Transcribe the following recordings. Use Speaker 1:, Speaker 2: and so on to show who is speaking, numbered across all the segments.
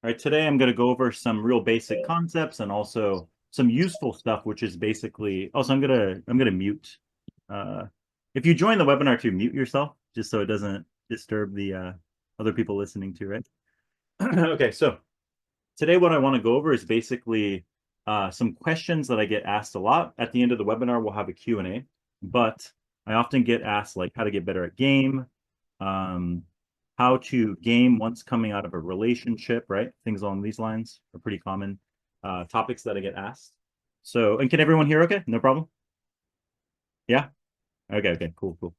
Speaker 1: All right, today I'm going to go over some real basic concepts and also some useful stuff, which is basically also I'm gonna mute. Uh, if you join the webinar to mute yourself, just so it doesn't disturb the other people listening to, right? Okay, so today what I want to go over is basically some questions that I get asked a lot. At the end of the webinar, we'll have a Q&A, but I often get asked like how to get better at game, um, how to game once coming out of a relationship, right? Things along these lines are pretty common topics that I get asked. So, and can everyone hear okay? No problem? Yeah? Okay, okay, cool, cool.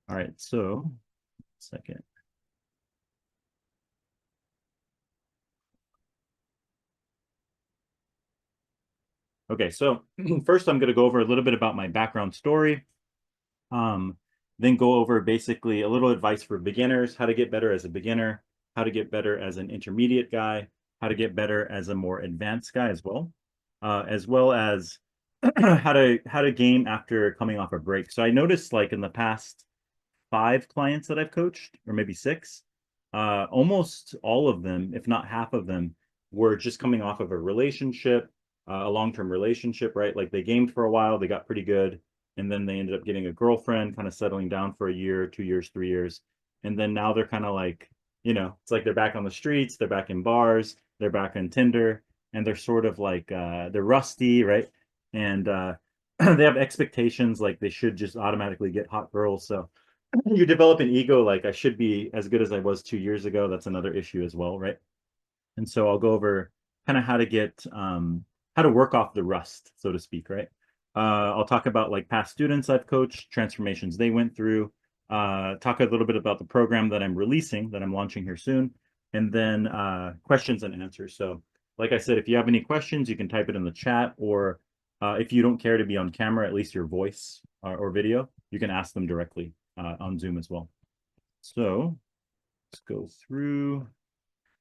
Speaker 1: All right, so second. Okay, so first I'm going to go over a little bit about my background story. Um, then go over basically a little advice for beginners, how to get better as a beginner, how to get better as an intermediate guy, how to get better as a more advanced guy as well as how to game after coming off a break. So I noticed like in the past 5 clients that I've coached, or maybe 6, almost all of them, if not half of them, were just coming off of a relationship, a long-term relationship, right? Like they gamed for a while, they got pretty good, and then they ended up getting a girlfriend, kind of settling down for a year, 2 years, 3 years, and then now they're kind of like, it's like they're back on the streets, they're back in bars, they're back on Tinder, and they're sort of like they're rusty, right? And they have expectations like they should just automatically get hot girls, so you develop an ego like I should be as good as I was 2 years ago. That's another issue as well, right? And so I'll go over kind of how to work off the rust, so to speak, right? I'll talk about like past students I've coached, transformations they went through, talk a little bit about the program that I'm releasing, that I'm launching here soon, and then questions and answers. So, like I said, if you have any questions, you can type it in the chat, or if you don't care to be on camera, at least your voice or video, you can ask them directly on Zoom as well. So let's go through.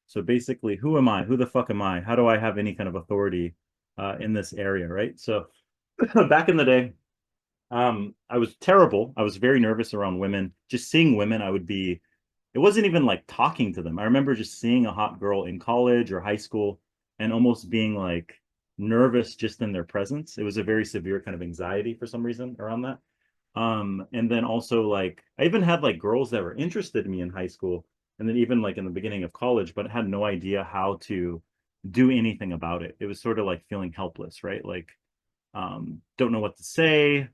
Speaker 1: So basically, who am I? Who the fuck am I? How do I have any kind of authority in this area, right? So back in the day, I was terrible. I was very nervous around women. Just seeing women, it wasn't even like talking to them. I remember just seeing a hot girl in college or high school and almost being like nervous just in their presence. It was a very severe kind of anxiety for some reason around that. And then also like I even had like girls that were interested in me in high school and then even like in the beginning of college, but had no idea how to do anything about it. It was sort of like feeling helpless, right? Like don't know what to say,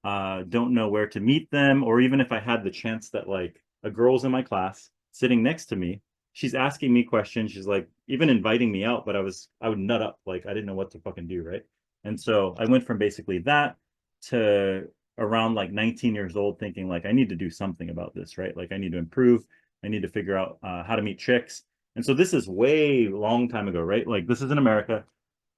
Speaker 1: don't know where to meet them, or even if I had the chance that like a girl's in my class sitting next to me, she's asking me questions, she's like even inviting me out, but I would nut up, like I didn't know what to fucking do, right? And so I went from basically that to around like 19 years old thinking like I need to do something about this, right? Like I need to improve, I need to figure out how to meet chicks. And so this is way long time ago, right? Like this is in America.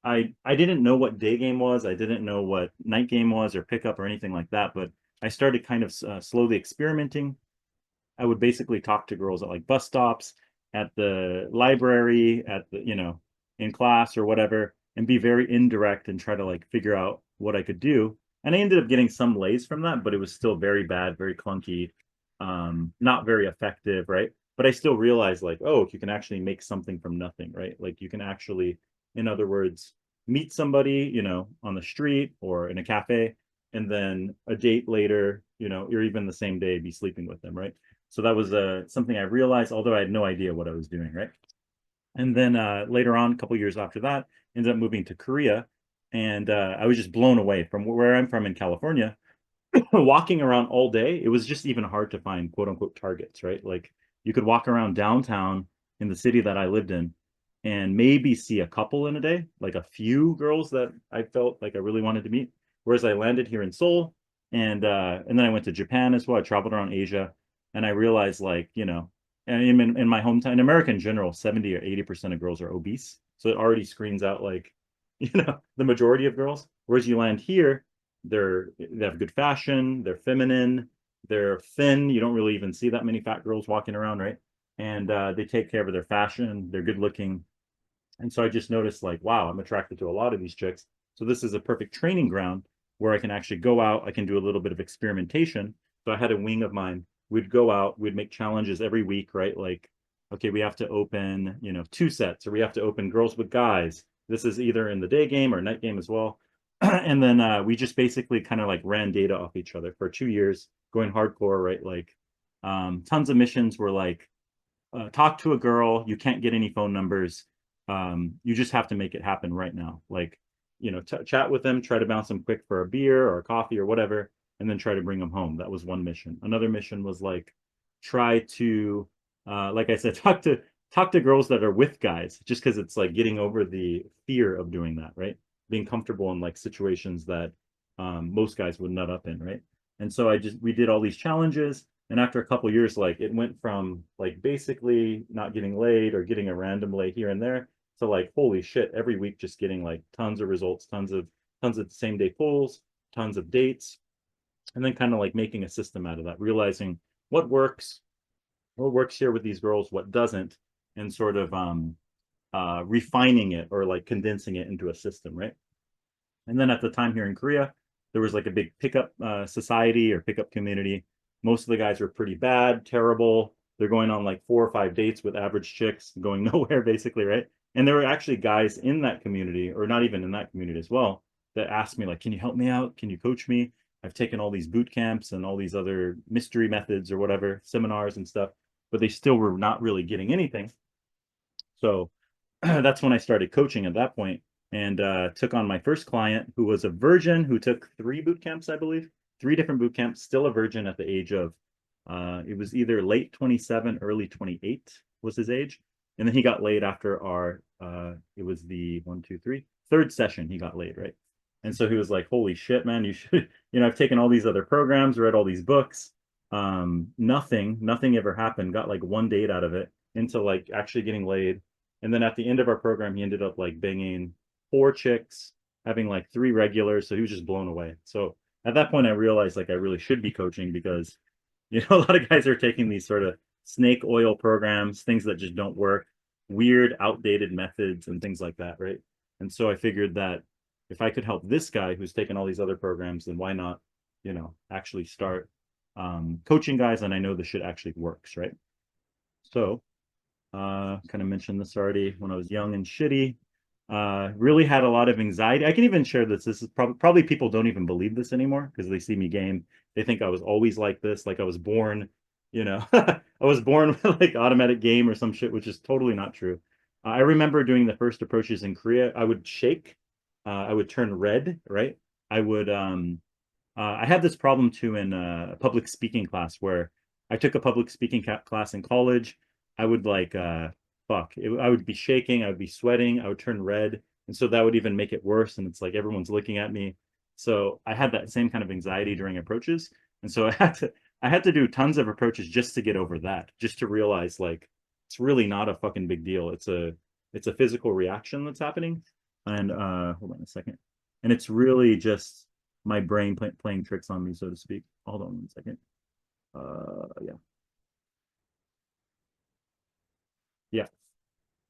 Speaker 1: I didn't know what day game was. I didn't know what night game was or pickup or anything like that. But I started kind of slowly experimenting. I would basically talk to girls at like bus stops, at the library, in class or whatever, and be very indirect and try to like figure out what I could do. And I ended up getting some lays from that, but it was still very bad, very clunky, not very effective, right? But I still realized like, oh, you can actually make something from nothing, right? Like you can actually, in other words, meet somebody, on the street or in a cafe, and then a date later, or even the same day, be sleeping with them, right? So that was something I realized, although I had no idea what I was doing, right? And then later on, a couple years after that, ended up moving to Korea, and I was just blown away from where I'm from in California. Walking around all day, it was just even hard to find quote unquote targets, right? Like you could walk around downtown in the city that I lived in and maybe see a couple in a day, like a few girls that I felt like I really wanted to meet. Whereas I landed here in Seoul and then I went to Japan as well. I traveled around Asia and I realized like, and in my hometown, in America in general, 70 or 80% of girls are obese. So it already screens out like, the majority of girls. Whereas you land here, they have good fashion, they're feminine, they're thin. You don't really even see that many fat girls walking around, right? And they take care of their fashion, they're good looking. And so I just noticed like, wow, I'm attracted to a lot of these chicks. So this is a perfect training ground where I can actually go out, I can do a little bit of experimentation. So I had a wing of mine. We'd go out, we'd make challenges every week, right? Like okay, we have to open, you know, 2 sets, or we have to open girls with guys. This is either in the day game or night game as well. And then we just basically kind of like ran data off each other for 2 years, going hardcore, right? Like tons of missions were like, talk to a girl, you can't get any phone numbers. You just have to make it happen right now. Like, you know, chat with them, try to bounce them quick for a beer or a coffee or whatever, and then try to bring them home. That was one mission. Another mission was like, try to, like I said, talk to girls that are with guys, just because it's like getting over the fear of doing that, right? Being comfortable in like situations that most guys would nut up in, right? And so we did all these challenges. And after a couple of years, like it went from like basically not getting laid or getting a random lay here and there to like, holy shit, every week just getting like tons of results, tons of same day pulls, tons of dates, and then kind of like making a system out of that, realizing what works, here with these girls, what doesn't, and sort of refining it or like condensing it into a system, right? And then at the time here in Korea, there was like a big pickup society or pickup community. Most of the guys were pretty bad, terrible. They're going on like 4 or 5 dates with average chicks, going nowhere basically, right? And there were actually guys in that community, or not even in that community as well, that asked me like, "Can you help me out? Can you coach me? I've taken all these boot camps and all these other mystery methods or whatever, seminars and stuff, but they still were not really getting anything." So that's when I started coaching at that point, and took on my first client, who was a virgin who took 3 boot camps, I believe, 3 different boot camps, still a virgin at the age of, it was either late 27, early 28 was his age. And then he got laid after it was the one, two, three, third session he got laid, right? And so he was like, holy shit, man, you should, I've taken all these other programs, read all these books. Nothing ever happened. Got like 1 date out of it into like actually getting laid. And then at the end of our program, he ended up like banging 4 chicks, having like 3 regulars. So he was just blown away. So at that point, I realized like I really should be coaching, because, a lot of guys are taking these sort of snake oil programs, things that just don't work, weird, outdated methods and things like that, right? And so I figured that if I could help this guy who's taken all these other programs, then why not, actually start coaching guys, and I know the shit actually works, right? So kind of mentioned this already. When I was young and shitty, really had a lot of anxiety. I can even share this. This is probably people don't even believe this anymore because they see me game. They think I was always like this, like I was born, I was born with like automatic game or some shit, which is totally not true. I remember doing the first approaches in Korea. I would shake, I would turn red, right? I would I had this problem too in a public speaking class, where I took a public speaking class in college. I would like I would be shaking, I would be sweating, I would turn red, and so that would even make it worse. And it's like everyone's looking at me. So I had that same kind of anxiety during approaches, and so I had to do tons of approaches just to get over that, just to realize like it's really not a fucking big deal. It's a physical reaction that's happening. And hold on a second. And it's really just my brain playing tricks on me, so to speak. Hold on 1 second. Yeah. Yeah.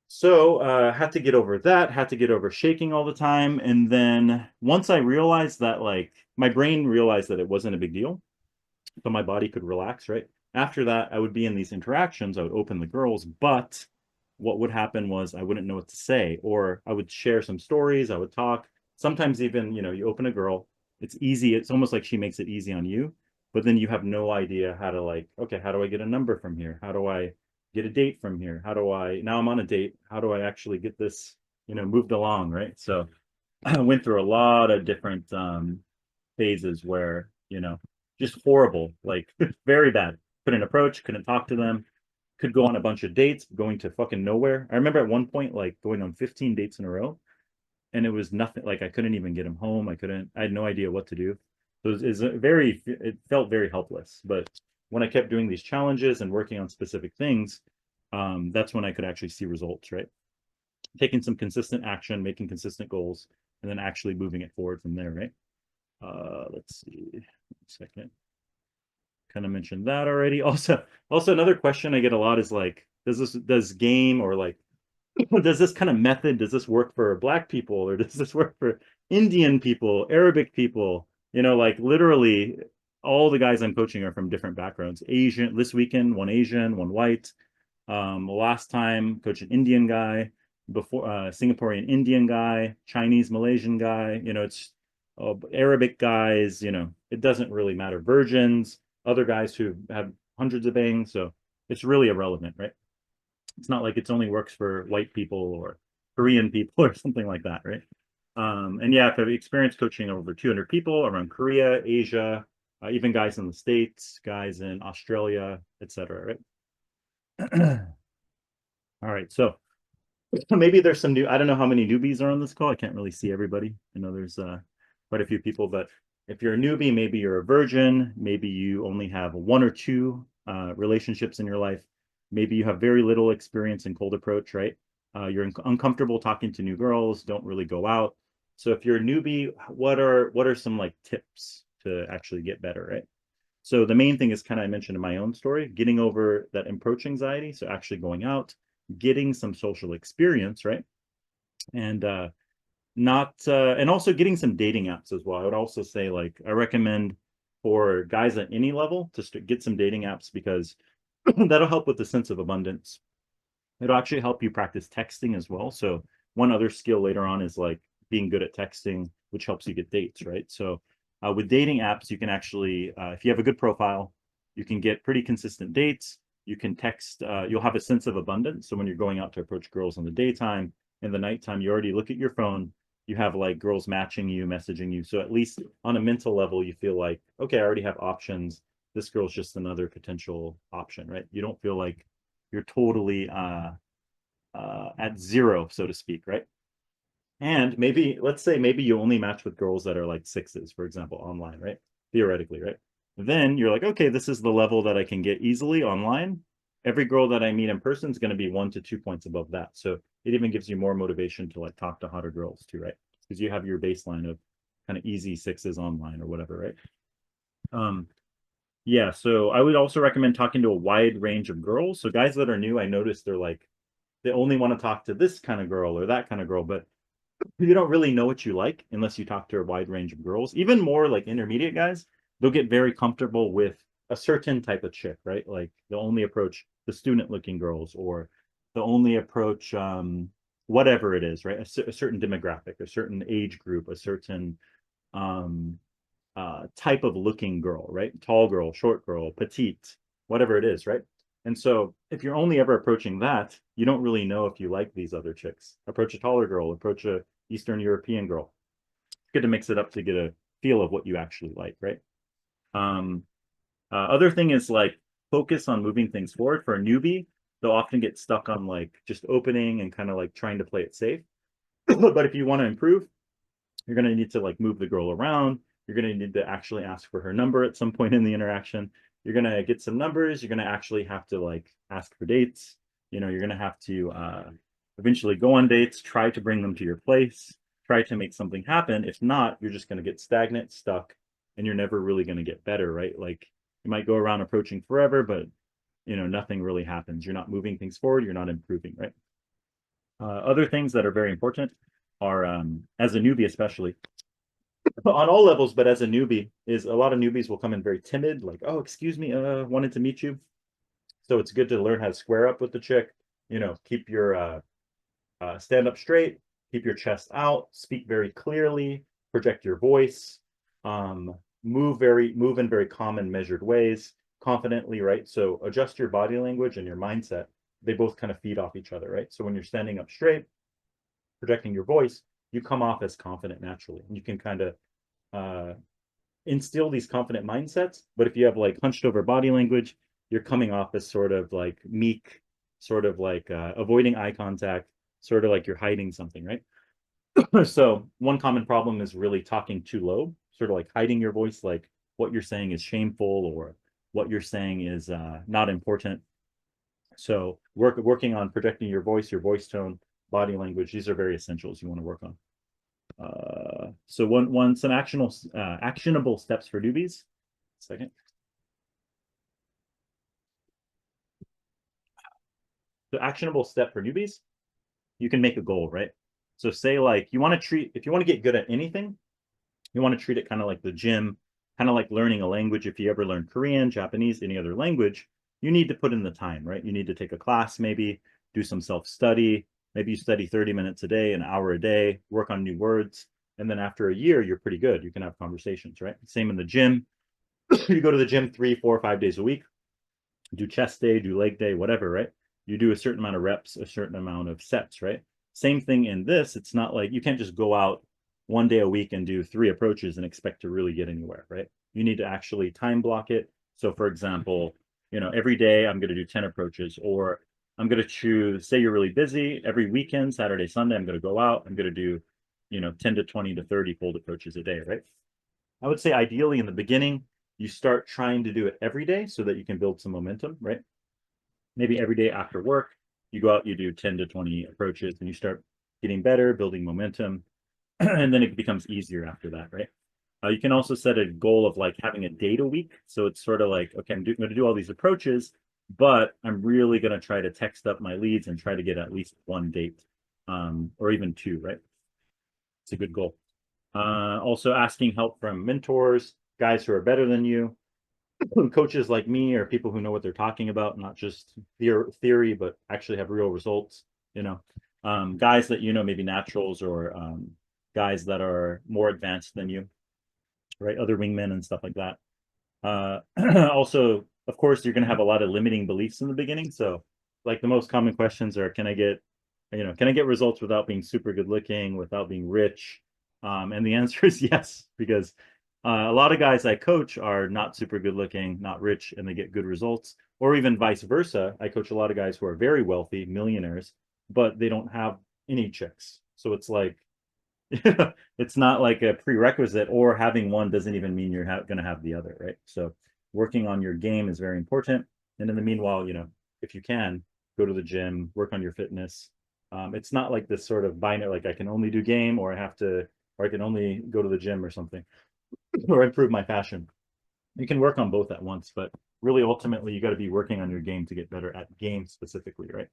Speaker 1: So had to get over that, had to get over shaking all the time. And then once I realized that, like, my brain realized that it wasn't a big deal, so my body could relax, right? After that, I would be in these interactions, I would open the girls, but what would happen was I wouldn't know what to say, or I would share some stories, I would talk. Sometimes even, you open a girl, it's easy, it's almost like she makes it easy on you, but then you have no idea how to, like, okay, how do I get a number from here? How do I get a date from here? Now I'm on a date, how do I actually get this, moved along, right? So I went through a lot of different phases where, just horrible, like very bad. Couldn't approach, couldn't talk to them, could go on a bunch of dates, going to fucking nowhere. I remember at one point, like going on 15 dates in a row, and it was nothing. Like I couldn't even get him home. I had no idea what to do. So it felt very helpless. But when I kept doing these challenges and working on specific things, that's when I could actually see results, right? Taking some consistent action, making consistent goals, and then actually moving it forward from there, right? Let's see, 1 second. Kind of mentioned that already. Also another question I get a lot is like, does game, or like, does this kind of method, does this work for Black people, or does this work for Indian people, Arabic people? Like literally all the guys I'm coaching are from different backgrounds. Asian, this weekend, one Asian, one white. Last time, coach an Indian guy, before Singaporean Indian guy, Chinese Malaysian guy. It's Arabic guys. It doesn't really matter. Virgins, other guys who have hundreds of bangs. So it's really irrelevant, right? It's not like it's only works for white people or Korean people or something like that, right? And yeah, I've experienced coaching over 200 people around Korea, Asia, even guys in the States, guys in Australia, etc. Right? All right, so maybe there's some new. I don't know how many newbies are on this call. I can't really see everybody. I know there's quite a few people, but if you're a newbie, maybe you're a virgin, maybe you only have one or two relationships in your life. Maybe you have very little experience in cold approach, right? You're uncomfortable talking to new girls, don't really go out. So if you're a newbie, what are some like tips to actually get better, right? So the main thing is kind of I mentioned in my own story, getting over that approach anxiety. So actually going out, getting some social experience, right? And not and also getting some dating apps as well. I would also say like I recommend for guys at any level to get some dating apps because that'll help with the sense of abundance. It'll actually help you practice texting as well. So one other skill later on is like being good at texting, which helps you get dates, right? So with dating apps, you can actually, if you have a good profile, you can get pretty consistent dates. You can text, you'll have a sense of abundance. So when you're going out to approach girls in the daytime, in the nighttime, you already look at your phone, you have like girls matching you, messaging you. So at least on a mental level, you feel like, okay, I already have options. This girl's just another potential option, right? You don't feel like you're totally at zero, so to speak, right? And maybe, let's say, maybe you only match with girls that are like sixes, for example, online, right? Theoretically, right? Then you're like, okay, this is the level that I can get easily online. Every girl that I meet in person is going to be 1 to 2 points above that. So it even gives you more motivation to like talk to hotter girls too, right? Because you have your baseline of kind of easy sixes online or whatever, right? Yeah, so I would also recommend talking to a wide range of girls. So guys that are new, I noticed they're like they only want to talk to this kind of girl or that kind of girl, but you don't really know what you like unless you talk to a wide range of girls. Even more like intermediate guys, they'll get very comfortable with a certain type of chick, right? Like they'll only approach the student looking girls or they'll only approach whatever it is, right? A certain demographic, a certain age group, a certain um type of looking girl, right? Tall girl, short girl, petite, whatever it is, right? And so if you're only ever approaching that, you don't really know if you like these other chicks. Approach a taller girl, approach a Eastern European girl. It's good to mix it up to get a feel of what you actually like, right? Um, Other thing is like focus on moving things forward. For a newbie, they'll often get stuck on like just opening and kind of like trying to play it safe. But if you want to improve, you're going to need to like move the girl around. You're going to need to actually ask for her number at some point in the interaction. You're going to get some numbers. You're going to actually have to like ask for dates. You're going to have to eventually go on dates, try to bring them to your place, try to make something happen. If not, you're just going to get stagnant, stuck, and you're never really going to get better, right? Like you might go around approaching forever, but nothing really happens. You're not moving things forward. You're not improving, right? Other things that are very important are, as a newbie especially, on all levels, but as a newbie, is a lot of newbies will come in very timid, like, oh, excuse me, wanted to meet you. So it's good to learn how to square up with the chick, keep your stand up straight, keep your chest out, speak very clearly, project your voice, um, move in very calm and measured ways, confidently, right? So adjust your body language and your mindset. They both kind of feed off each other, right? So when you're standing up straight, projecting your voice, you come off as confident naturally. And you can kind of uh, instill these confident mindsets. But if you have like hunched over body language, you're coming off as sort of like meek, sort of like avoiding eye contact, sort of like you're hiding something, right? So one common problem is really talking too low, sort of like hiding your voice, like what you're saying is shameful or what you're saying is not important. So working on projecting your voice tone, body language, these are very essentials you want to work on. So some actionable steps for newbies. Second. The actionable step for newbies, you can make a goal, right? So say like if you want to get good at anything, you want to treat it kind of like the gym, kind of like learning a language. If you ever learn Korean, Japanese, any other language, you need to put in the time, right? You need to take a class, maybe do some self-study. Maybe you study 30 minutes a day, an hour a day, work on new words. And then after a year, you're pretty good. You can have conversations, right? Same in the gym. You go to the gym 3, 4, 5 days a week, do chest day, do leg day, whatever, right? You do a certain amount of reps, a certain amount of sets, right? Same thing in this. It's not like you can't just go out 1 day a week and do 3 approaches and expect to really get anywhere, right? You need to actually time block it. So for example, every day I'm going to do 10 approaches, or I'm going to choose, say you're really busy, every weekend, Saturday, Sunday, I'm going to go out, I'm going to do, 10 to 20 to 30 fold approaches a day, right? I would say ideally in the beginning, you start trying to do it every day so that you can build some momentum, right? Maybe every day after work, you go out, you do 10 to 20 approaches, and you start getting better, building momentum, and then it becomes easier after that, right? You can also set a goal of like having a date a week. So it's sort of like, okay, I'm going to do all these approaches, but I'm really going to try to text up my leads and try to get at least 1 date, or even 2, right? It's a good goal. Also asking help from mentors, guys who are better than you, coaches like me, or people who know what they're talking about, not just theory, but actually have real results, guys that, maybe naturals, or guys that are more advanced than you, right? Other wingmen and stuff like that. Also, of course, you're going to have a lot of limiting beliefs in the beginning. So like the most common questions are, can I get results without being super good looking, without being rich? And the answer is yes, because a lot of guys I coach are not super good looking, not rich, and they get good results. Or even vice versa. I coach a lot of guys who are very wealthy, millionaires, but they don't have any chicks. So it's like, it's not like a prerequisite, or having one doesn't even mean you're going to have the other, right? So working on your game is very important. And in the meanwhile, if you can, go to the gym, work on your fitness. It's not like this sort of binary, like I can only do game, or I can only go to the gym or something, or improve my fashion. You can work on both at once, but really ultimately you got to be working on your game to get better at game specifically, right?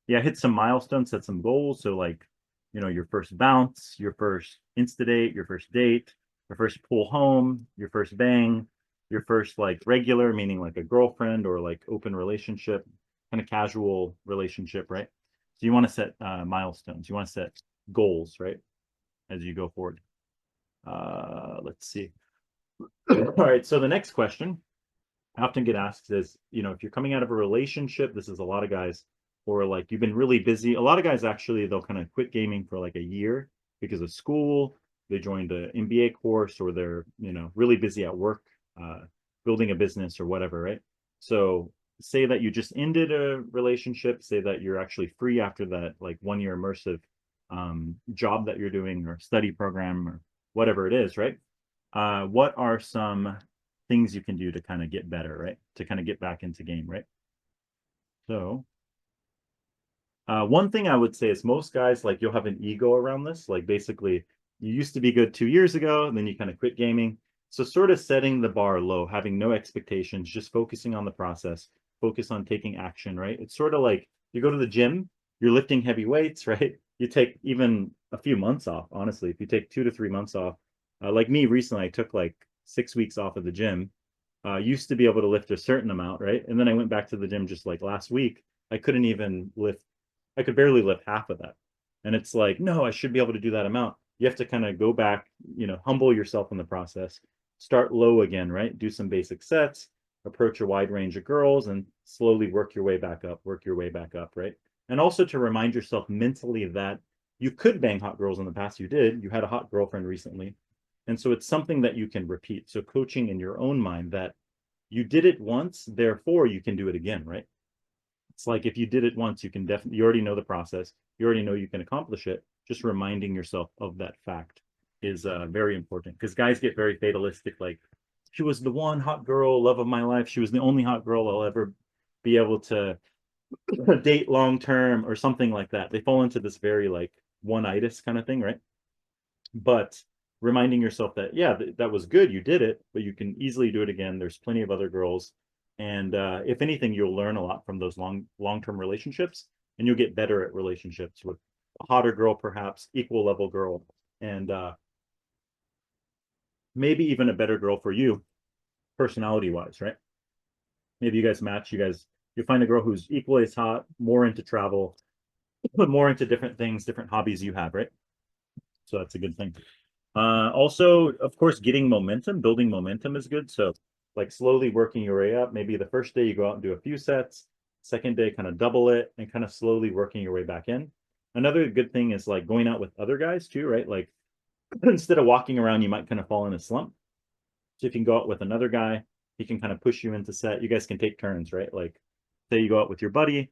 Speaker 1: Yeah, hit some milestones, set some goals. So like, your first bounce, your first insta date, your first date, your first pull home, your first bang, your first like regular, meaning like a girlfriend, or like open relationship, kind of casual relationship, right? So you want to set milestones. You want to set goals, right? As you go forward. Let's see. All right. So the next question I often get asked is, if you're coming out of a relationship, this is a lot of guys, or like you've been really busy. A lot of guys actually, they'll kind of quit gaming for like a year because of school. They joined an MBA course, or they're, really busy at work, building a business or whatever, right? So say that you just ended a relationship, say that you're actually free after that, like 1 year immersive job that you're doing, or study program, or whatever it is, right? What are some things you can do to kind of get better, right? To kind of get back into game, right? So one thing I would say is most guys, like, you'll have an ego around this. Like basically you used to be good 2 years ago, and then you kind of quit gaming. So sort of setting the bar low, having no expectations, just focusing on the process, focus on taking action, right? It's sort of like you go to the gym, you're lifting heavy weights, right? You take even a few months off, honestly. If you take 2 to 3 months off, like me recently, I took like 6 weeks off of the gym. Used to be able to lift a certain amount, right? And then I went back to the gym just like last week. I couldn't even lift, I could barely lift half of that. And it's like, no, I should be able to do that amount. You have to kind of go back, humble yourself in the process, start low again, right? Do some basic sets, approach a wide range of girls, and slowly work your way back up, right? And also to remind yourself mentally that you could bang hot girls in the past. You did. You had a hot girlfriend recently. And so it's something that you can repeat. So coaching in your own mind that you did it once, therefore you can do it again, right? It's like if you did it once, you can definitely, you already know the process. You already know you can accomplish it. Just reminding yourself of that fact is very important, because guys get very fatalistic. Like, she was the one hot girl, love of my life. She was the only hot girl I'll ever be able to date long term, or something like that. They fall into this very like one-itis kind of thing, right? But reminding yourself that, yeah, that was good, you did it, but you can easily do it again. There's plenty of other girls, and if anything, you'll learn a lot from those long-term relationships, and you'll get better at relationships with a hotter girl, perhaps equal level girl, and maybe even a better girl for you, personality wise, right? maybe you guys match, you find a girl who's equally as hot, more into travel, but more into different things, different hobbies you have, right? So that's a good thing. Also, of course, getting momentum, building momentum is good. So like slowly working your way up. Maybe the first day you go out and do a few sets, second day kind of double it and kind of slowly working your way back in. Another good thing is like going out with other guys too, right? Like instead of walking around, you might kind of fall in a slump. So if you can go out with another guy, he can kind of push you into set. You guys can take turns, right? Like say you go out with your buddy,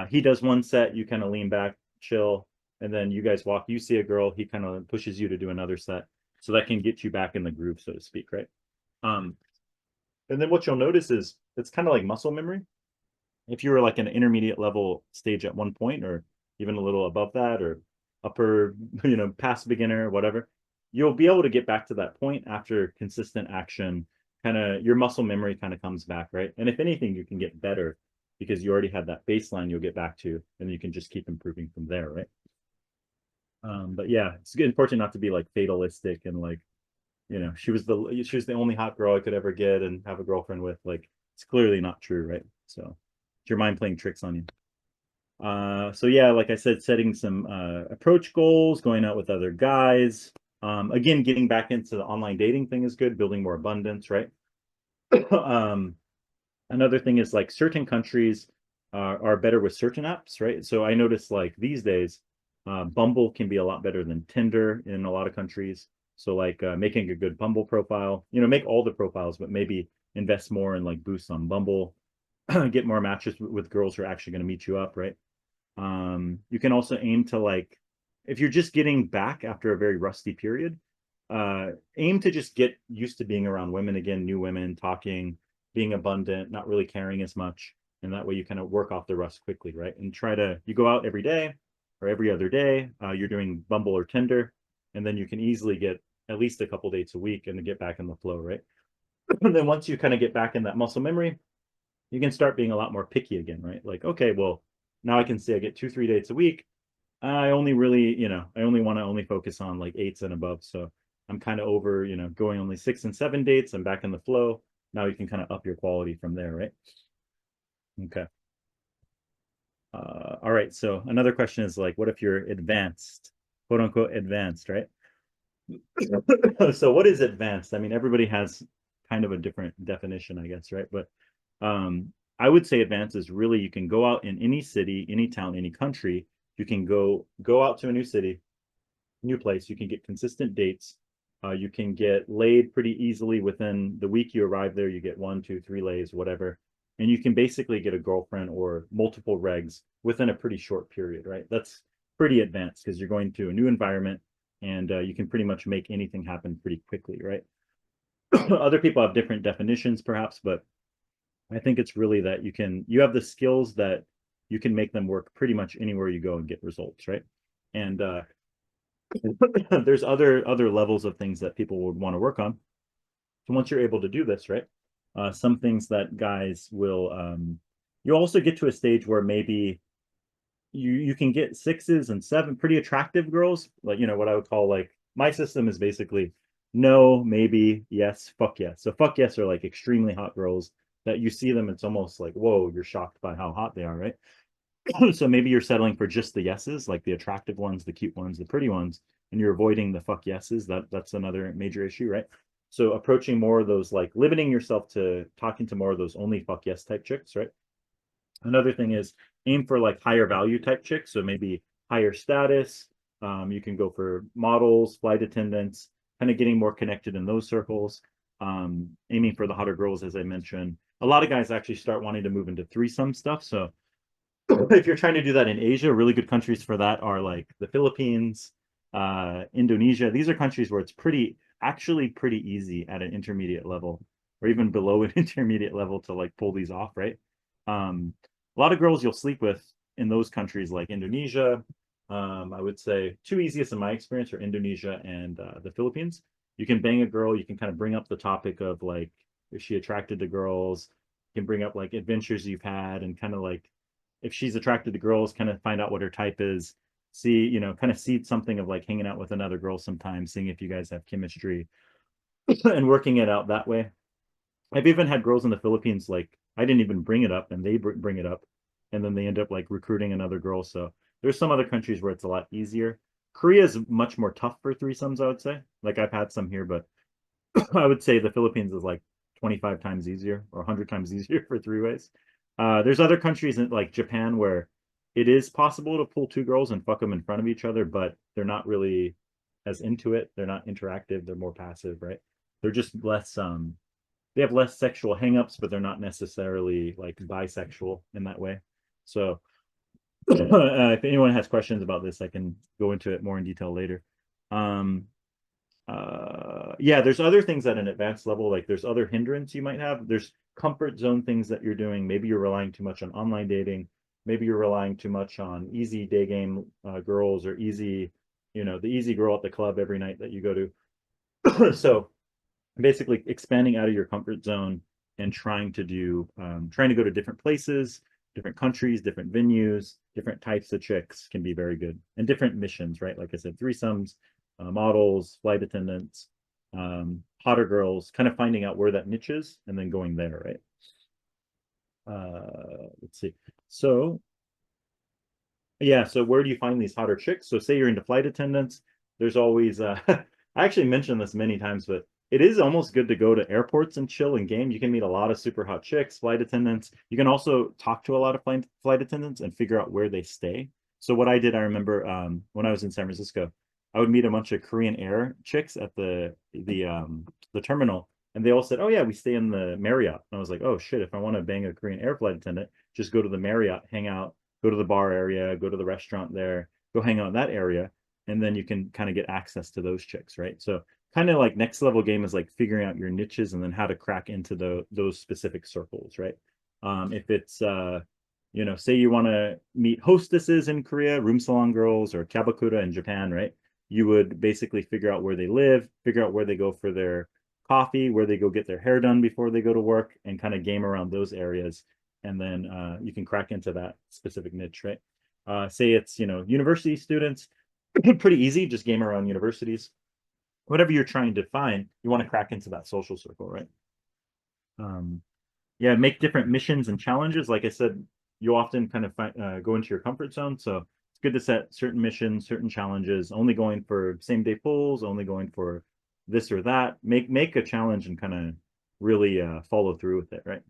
Speaker 1: he does one set, you kind of lean back, chill, and then you guys walk, you see a girl, he kind of pushes you to do another set. So that can get you back in the groove, so to speak, right? Um, and then what you'll notice is it's kind of like muscle memory. If you were like an intermediate level stage at one point, or even a little above that, or upper, past beginner, whatever, you'll be able to get back to that point after consistent action. Kind of your muscle memory kind of comes back, right? And if anything, you can get better because you already had that baseline you'll get back to, and you can just keep improving from there, right? But yeah, it's important not to be like fatalistic and like, she was the only hot girl I could ever get and have a girlfriend with. Like, it's clearly not true, right? So it's your mind playing tricks on you. So yeah, like I said, setting some approach goals, going out with other guys. Again, getting back into the online dating thing is good, building more abundance, right? um, Another thing is like certain countries are better with certain apps, right? So I noticed like these days, Bumble can be a lot better than Tinder in a lot of countries. So like making a good Bumble profile, make all the profiles, but maybe invest more in like boosts on Bumble, get more matches with girls who are actually going to meet you up, right? You can also aim to like, if you're just getting back after a very rusty period, aim to just get used to being around women again, new women, talking, being abundant, not really caring as much. And that way you kind of work off the rust quickly, right? And you go out every day or every other day, you're doing Bumble or Tinder, and then you can easily get at least a couple dates a week and get back in the flow, right? And then once you kind of get back in that muscle memory, you can start being a lot more picky again, right? Like, okay, well, now I can say I get 2, 3 dates a week. I only really, I only want to only focus on like eights and above. So I'm kind of over, going only 6 and 7 dates. I'm back in the flow. Now you can kind of up your quality from there, right? Okay. All right. So another question is like, what if you're advanced, quote unquote advanced, right? So what is advanced? I mean, everybody has kind of a different definition, I guess, right? But I would say advanced is really you can go out in any city, any town, any country. You can go out to a new city, new place. You can get consistent dates. You can get laid pretty easily within the week you arrive there. You get 1, 2, 3 lays, whatever, and you can basically get a girlfriend or multiple regs within a pretty short period, right? That's pretty advanced because you're going to a new environment and you can pretty much make anything happen pretty quickly, right? Other people have different definitions, perhaps, but I think it's really that you have the skills that you can make them work pretty much anywhere you go and get results, right? And there's other levels of things that people would want to work on. So once you're able to do this, right? Some things that guys will you also get to a stage where maybe you can get 6s and 7 pretty attractive girls, like what I would call like my system is basically no, maybe, yes, fuck yes. So fuck yes are like extremely hot girls that you see them, it's almost like, whoa, you're shocked by how hot they are, right? So maybe you're settling for just the yeses, like the attractive ones, the cute ones, the pretty ones, and you're avoiding the fuck yeses. That's another major issue, right? So approaching more of those, like limiting yourself to talking to more of those only fuck yes type chicks, right? Another thing is aim for like higher value type chicks. So maybe higher status. You can go for models, flight attendants, kind of getting more connected in those circles. Aiming for the hotter girls, as I mentioned. A lot of guys actually start wanting to move into threesome stuff. So if you're trying to do that in Asia, really good countries for that are like the Philippines, Indonesia. These are countries where it's actually pretty easy at an intermediate level or even below an intermediate level to like pull these off, right? A lot of girls you'll sleep with in those countries like Indonesia. I would say two easiest in my experience are Indonesia and the Philippines. You can bang a girl, you can kind of bring up the topic of like, is she attracted to girls? You can bring up like adventures you've had and kind of like, if she's attracted to girls, kind of find out what her type is, see, kind of seed something of like hanging out with another girl sometimes, seeing if you guys have chemistry and working it out that way. I've even had girls in the Philippines like I didn't even bring it up, and they bring it up, and then they end up like recruiting another girl. So there's some other countries where it's a lot easier. Korea is much more tough for threesomes, I would say. Like I've had some here, but I would say the Philippines is like 25 times easier or 100 times easier for three ways. There's other countries in, like Japan where it is possible to pull two girls and fuck them in front of each other, but they're not really as into it. They're not interactive. They're more passive, right? They're just less they have less sexual hangups, but they're not necessarily like bisexual in that way. So if anyone has questions about this, I can go into it more in detail later. Um, yeah, there's other things at an advanced level, like there's other hindrance you might have. There's comfort zone things that you're doing. Maybe you're relying too much on online dating. Maybe you're relying too much on easy day game girls or easy, the easy girl at the club every night that you go to. So basically expanding out of your comfort zone and trying to go to different places, different countries, different venues, different types of chicks can be very good, and different missions, right? Like I said, threesomes, models, flight attendants, hotter girls, kind of finding out where that niche is and then going there, right? Let's see. So yeah, so where do you find these hotter chicks? So say you're into flight attendants, there's always I actually mentioned this many times, but it is almost good to go to airports and chill and game. You can meet a lot of super hot chicks, flight attendants. You can also talk to a lot of flight attendants and figure out where they stay. So what I did, I remember when I was in San Francisco, I would meet a bunch of Korean Air chicks at the terminal, and they all said, "Oh yeah, we stay in the Marriott." And I was like, "Oh shit, if I want to bang a Korean Air flight attendant, just go to the Marriott, hang out, go to the bar area, go to the restaurant there, go hang out in that area, and then you can kind of get access to those chicks, right?" So kind of like next level game is like figuring out your niches and then how to crack into those specific circles, right? If it's say you want to meet hostesses in Korea, room salon girls, or kyabakura in Japan, right? You would basically figure out where they live, figure out where they go for their coffee, where they go get their hair done before they go to work, and kind of game around those areas, and then you can crack into that specific niche, right? Say it's university students, pretty easy, just game around universities. Whatever you're trying to find, you want to crack into that social circle, right? Um, yeah, make different missions and challenges. Like I said, you often kind of go into your comfort zone, so it's good to set certain missions, certain challenges. Only going for same day pulls, only going for this or that. Make a challenge and kind of really follow through with it, right?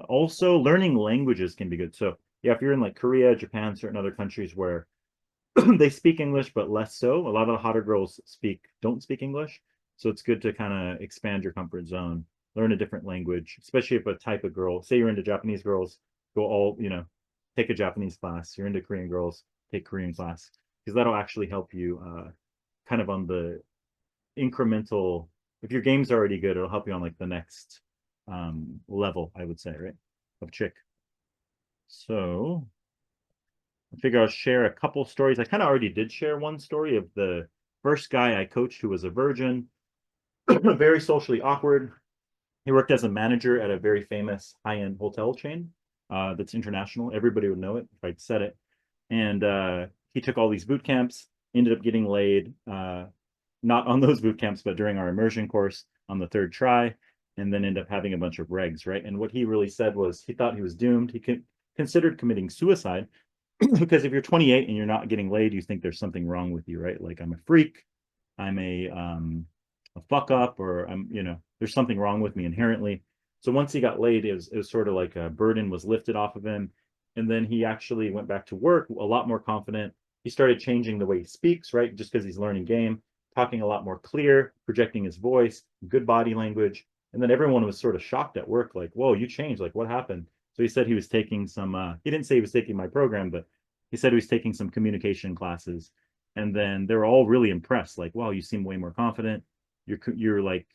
Speaker 1: Also, learning languages can be good. So yeah, if you're in like Korea, Japan, certain other countries where they speak English, but less so. A lot of the hotter girls don't speak English. So it's good to kind of expand your comfort zone, learn a different language, especially if a type of girl, say you're into Japanese girls, take a Japanese class. You're into Korean girls, take Korean class, because that'll actually help you kind of on the incremental. If your game's already good, it'll help you on like the next level, I would say, right? Of chick. So I figure I'll share a couple stories. I kind of already did share one story of the first guy I coached who was a virgin, very socially awkward. He worked as a manager at a very famous high-end hotel chain that's international. Everybody would know it if I'd said it. And he took all these boot camps, ended up getting laid, not on those boot camps, but during our immersion course on the third try, and then ended up having a bunch of regs, right? And what he really said was he thought he was doomed. He considered committing suicide because if you're 28 and you're not getting laid, you think there's something wrong with you, right? Like I'm a freak, I'm a fuck up, or there's something wrong with me inherently. So once he got laid, it was sort of like a burden was lifted off of him, and then he actually went back to work a lot more confident. He started changing the way he speaks, right? Just because he's learning game, talking a lot more clear, projecting his voice, good body language, and then everyone was sort of shocked at work, like, "Whoa, you changed! Like, what happened?" So he said he was taking some. He didn't say he was taking my program, but he said he was taking some communication classes, and then they were all really impressed. Like, "Wow, you seem way more confident. You're like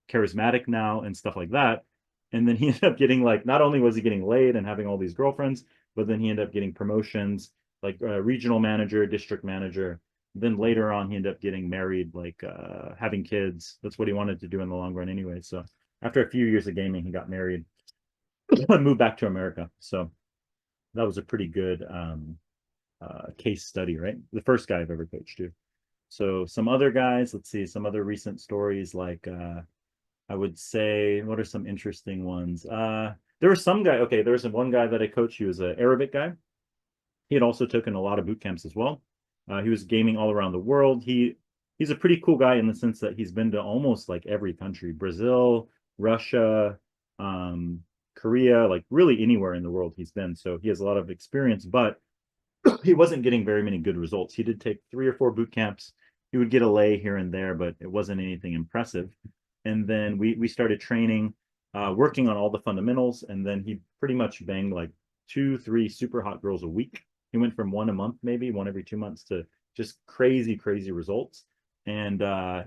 Speaker 1: charismatic now and stuff like that." And then he ended up getting like not only was he getting laid and having all these girlfriends, but then he ended up getting promotions like regional manager, district manager. Then later on, he ended up getting married, like having kids. That's what he wanted to do in the long run anyway. So after a few years of gaming, he got married and moved back to America. So that was a pretty good case study, right? The first guy I've ever coached too. So some other guys, let's see, some other recent stories like I would say, what are some interesting ones? There was some guy, okay, there was one guy that I coached. He was an Arabic guy. He had also taken a lot of boot camps as well. He was gaming all around the world. He's a pretty cool guy in the sense that he's been to almost like every country, Brazil, Russia, um, Korea, like really anywhere in the world he's been. So he has a lot of experience, but he wasn't getting very many good results. He did take 3 or 4 boot camps. He would get a lay here and there, but it wasn't anything impressive. And then we started training, working on all the fundamentals, and then he pretty much banged like 2, 3 super hot girls a week. He went from one a month, maybe one every 2 months, to just crazy, crazy results. And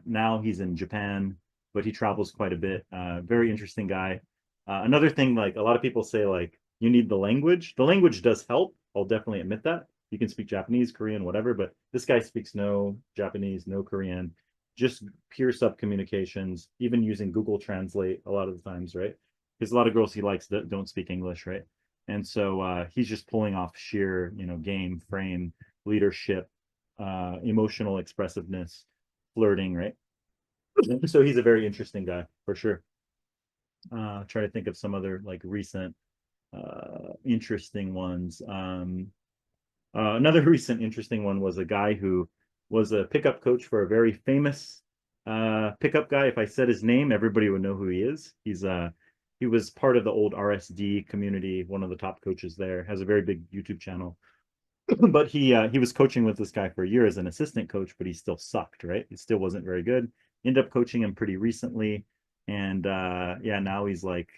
Speaker 1: now he's in Japan, but he travels quite a bit. Very interesting guy. Another thing, like a lot of people say, like you need the language. The language does help. I'll definitely admit that. You can speak Japanese, Korean, whatever, but this guy speaks no Japanese, no Korean, just pure sub communications, even using Google Translate a lot of the times, right? Because a lot of girls he likes that don't speak English, right? And so he's just pulling off sheer, game, frame, leadership, emotional expressiveness, flirting, right? So he's a very interesting guy for sure. Try to think of some other like recent interesting ones. Another recent interesting one was a guy who was a pickup coach for a very famous pickup guy. If I said his name, everybody would know who he is. He was part of the old RSD community, one of the top coaches there, has a very big YouTube channel. But he was coaching with this guy for a year as an assistant coach, but he still sucked, right? He still wasn't very good. Ended up coaching him pretty recently, and yeah, now he's like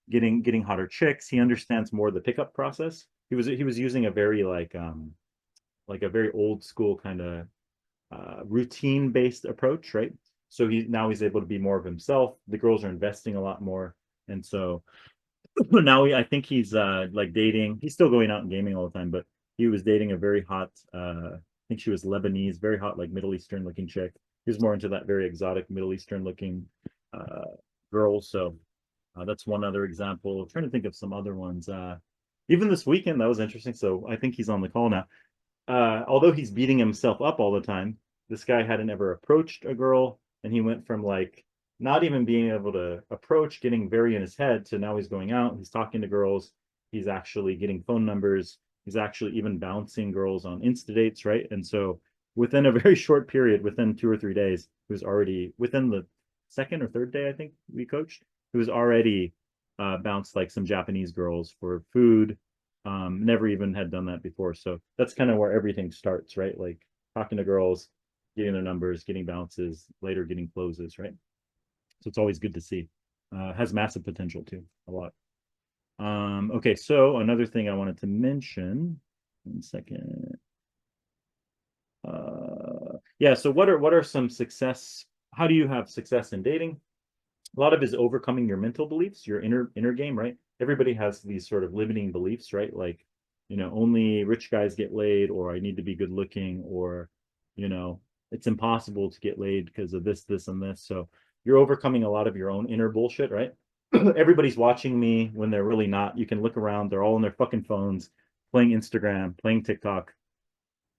Speaker 1: getting hotter chicks. He understands more the pickup process. He was using a very like a very old school kind of routine based approach, right? So he's able to be more of himself. The girls are investing a lot more, and so now I think he's like dating. He's still going out and gaming all the time, but he was dating a very hot. I think she was Lebanese, very hot, like Middle Eastern looking chick. He was more into that very exotic Middle Eastern looking uh, girl. So that's one other example. I'm trying to think of some other ones. Even this weekend, that was interesting. So I think he's on the call now. Although he's beating himself up all the time, this guy hadn't ever approached a girl, and he went from like not even being able to approach, getting very in his head, to now he's going out, he's talking to girls, he's actually getting phone numbers, he's actually even bouncing girls on Insta dates, right? And so within a very short period, within 2 or 3 days, he was already within the second or third day, I think we coached, he was already bounced like some Japanese girls for food. Never even had done that before. So that's kind of where everything starts, right? Like talking to girls, getting their numbers, getting bounces, later getting closes, right? So it's always good to see. Has massive potential too, a lot. Okay, so another thing I wanted to mention, 1 second. Yeah, so what are some success? How do you have success in dating? A lot of it is overcoming your mental beliefs, your inner game, right? Everybody has these sort of limiting beliefs, right? Like, only rich guys get laid, or I need to be good looking, or, you know, it's impossible to get laid because of this, this, and this. So you're overcoming a lot of your own inner bullshit, right? Everybody's watching me when they're really not. You can look around, they're all on their fucking phones, playing Instagram, playing TikTok,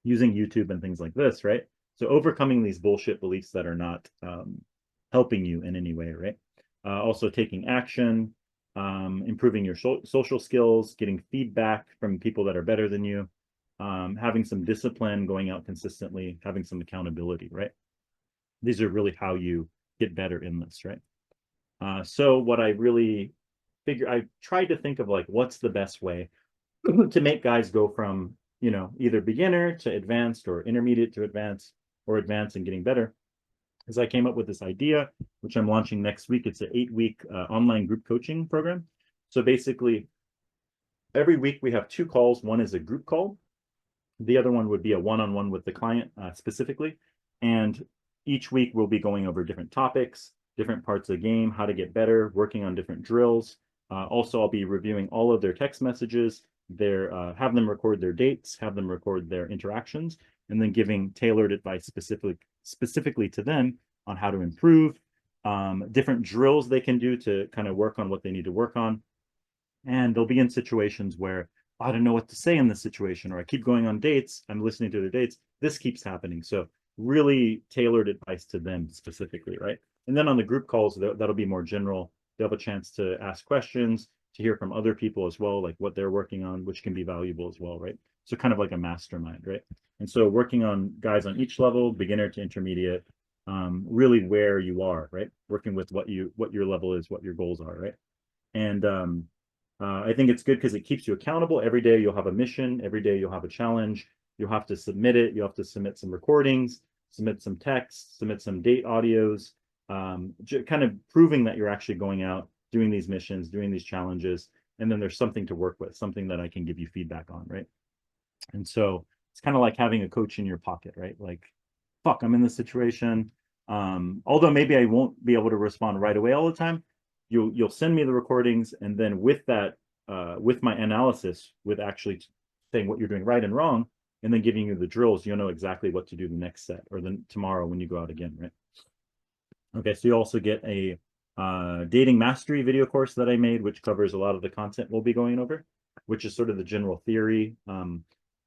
Speaker 1: using YouTube and things like this, right? So overcoming these bullshit beliefs that are not helping you in any way, right? Also taking action, improving your social skills, getting feedback from people that are better than you, having some discipline, going out consistently, having some accountability, right? These are really how you get better in this, right? So what I tried to think of like, what's the best way to make guys go from, either beginner to advanced, or intermediate to advanced, or advanced and getting better, is I came up with this idea, which I'm launching next week. It's an 8-week online group coaching program. So basically, every week we have 2 calls. One is a group call. The other one would be a one-on-one with the client specifically. And each week we'll be going over different topics, different parts of the game, how to get better, working on different drills. Also, I'll be reviewing all of their text messages, have them record their dates, have them record their interactions, and then giving tailored advice specifically to them on how to improve, different drills they can do to kind of work on what they need to work on. And they'll be in situations where, I don't know what to say in this situation, or I keep going on dates, I'm listening to their dates, this keeps happening. So really tailored advice to them specifically, right? And then on the group calls, that'll be more general. They'll have a chance to ask questions, to hear from other people as well, like what they're working on, which can be valuable as well, right? So kind of like a mastermind, right? And so working on guys on each level, beginner to intermediate, really where you are, right? Working with what your level is, what your goals are, right? And I think it's good because it keeps you accountable. Every day you'll have a mission. Every day you'll have a challenge. You'll have to submit it. You'll have to submit some recordings, submit some text, submit some date audios, kind of proving that you're actually going out, doing these missions, doing these challenges. And then there's something to work with, something that I can give you feedback on, right? And so it's kind of like having a coach in your pocket, right? Like, fuck, I'm in this situation. Although maybe I won't be able to respond right away all the time, you'll send me the recordings, and then with that, with my analysis, with actually saying what you're doing right and wrong, and then giving you the drills, you'll know exactly what to do the next set or then tomorrow when you go out again, right? Okay, so you also get a dating mastery video course that I made, which covers a lot of the content we'll be going over, which is sort of the general theory.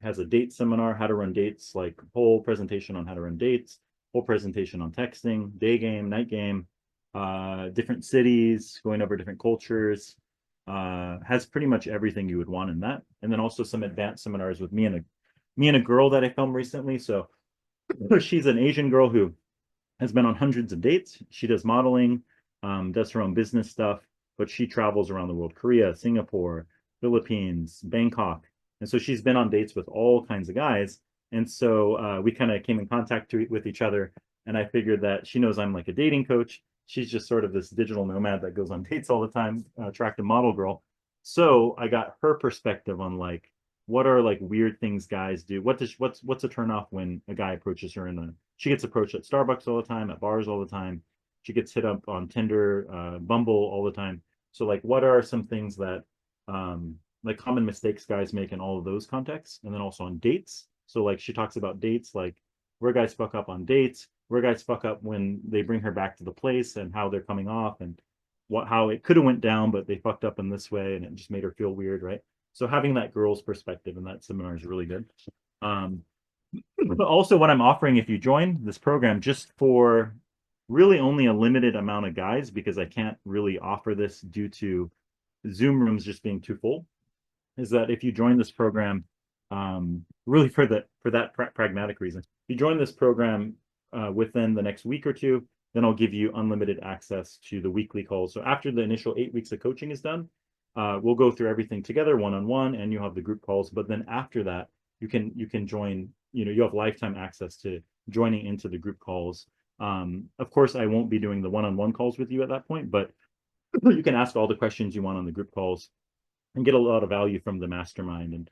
Speaker 1: Has a date seminar, how to run dates, like whole presentation on how to run dates, whole presentation on texting, day game, night game, different cities, going over different cultures. Has pretty much everything you would want in that, and then also some advanced seminars with me and a girl that I filmed recently. So she's an Asian girl who has been on hundreds of dates. She does modeling, does her own business stuff, but she travels around the world: Korea, Singapore, Philippines, Bangkok. And so she's been on dates with all kinds of guys. And so we kind of came in contact with each other. And I figured that she knows I'm like a dating coach. She's just sort of this digital nomad that goes on dates all the time, attractive model girl. So I got her perspective on like what are like weird things guys do. What's a turn off when a guy approaches her in a she gets approached at Starbucks all the time, at bars all the time. She gets hit up on Tinder, Bumble all the time. So like what are some things that like common mistakes guys make in all of those contexts, and then also on dates. So like she talks about dates, like where guys fuck up on dates, where guys fuck up when they bring her back to the place, and how they're coming off, and how it could have went down, but they fucked up in this way, and it just made her feel weird, right? So having that girl's perspective in that seminar is really good. But also what I'm offering, if you join this program, just for really only a limited amount of guys, because I can't really offer this due to Zoom rooms just being too full, is that if you join this program, really for that pragmatic reason, if you join this program within the next week or two, then I'll give you unlimited access to the weekly calls. So after the initial 8 weeks of coaching is done, we'll go through everything together one-on-one, and you'll have the group calls. But then after that, you can join, you have lifetime access to joining into the group calls. Of course, I won't be doing the one-on-one calls with you at that point, but you can ask all the questions you want on the group calls and get a lot of value from the mastermind, and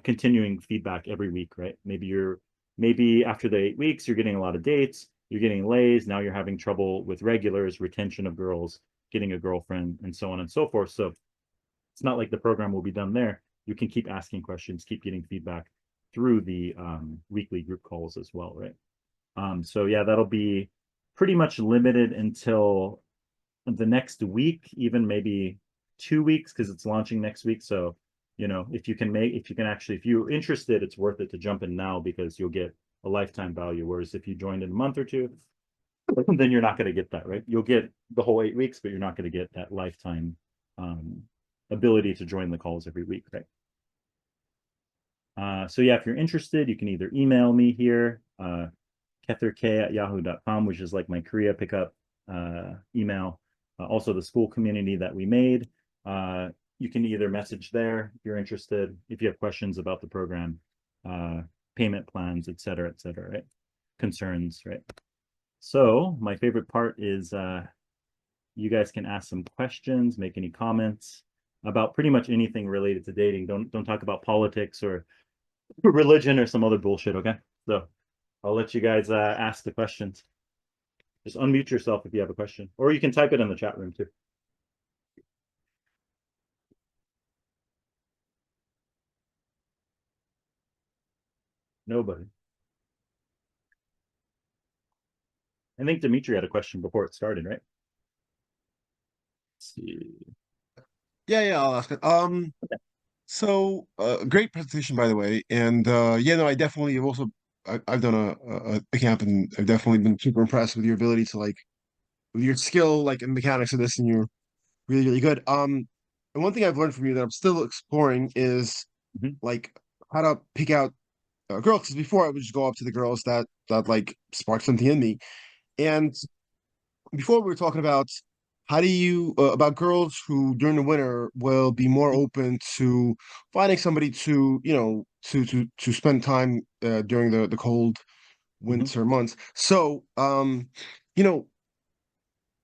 Speaker 1: continuing feedback every week, right? Maybe after the 8 weeks, you're getting a lot of dates, you're getting lays, now you're having trouble with regulars, retention of girls, getting a girlfriend, and so on and so forth. So it's not like the program will be done there. You can keep asking questions, keep getting feedback through the weekly group calls as well, right? So yeah, that'll be pretty much limited until the next week, even maybe 2 weeks, because it's launching next week. So, if you're interested, it's worth it to jump in now, because you'll get a lifetime value. Whereas if you joined in a month or two, then you're not going to get that, right? You'll get the whole 8 weeks, but you're not going to get that lifetime ability to join the calls every week, right? So yeah, if you're interested, you can either email me here, ketherk@yahoo.com, which is like my Korea pickup email. Also the school community that we made. You can either message there if you're interested, if you have questions about the program, payment plans, et cetera, right? Concerns, right? So my favorite part is you guys can ask some questions, make any comments about pretty much anything related to dating. Don't talk about politics or religion or some other bullshit, okay? So I'll let you guys ask the questions. Just unmute yourself if you have a question, or you can type it in the chat room too. Nobody. I think Dimitri had a question before it started, right? Let's see.
Speaker 2: Yeah, I'll ask it. So great presentation, by the way. And yeah, no, I definitely have also I've done a camp, and I've definitely been super impressed with your ability to like your skill like in mechanics of this, and you're really, really good. And one thing I've learned from you that I'm still exploring is
Speaker 1: Mhm.
Speaker 2: like how to pick out a girl. Because before I would just go up to the girls that like spark something in me. And before we were talking about how do you about girls who during the winter will be more open to finding somebody to to spend time during the cold
Speaker 1: Mhm.
Speaker 2: winter months. So you know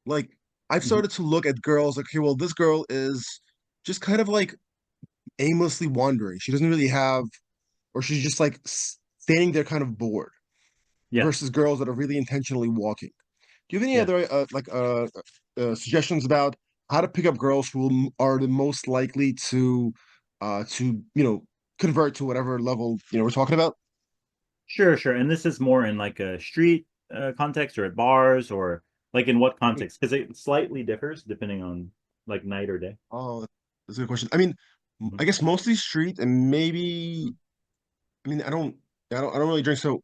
Speaker 2: like I've
Speaker 1: Mhm.
Speaker 2: started to look at girls like, okay, well, this girl is just kind of like aimlessly wandering. She doesn't really have, or she's just like standing there kind of bored
Speaker 1: Yeah.
Speaker 2: versus girls that are really intentionally walking. Do you have any
Speaker 1: Yeah.
Speaker 2: other suggestions about how to pick up girls who are the most likely to convert to whatever level we're talking about?
Speaker 1: Sure, sure. And this is more in like a street context or at bars or like in what context? Because it slightly differs depending on like night or day.
Speaker 2: Oh, that's a good question. I mean,
Speaker 1: Mhm.
Speaker 2: I guess mostly street and maybe. I mean, I don't really drink, so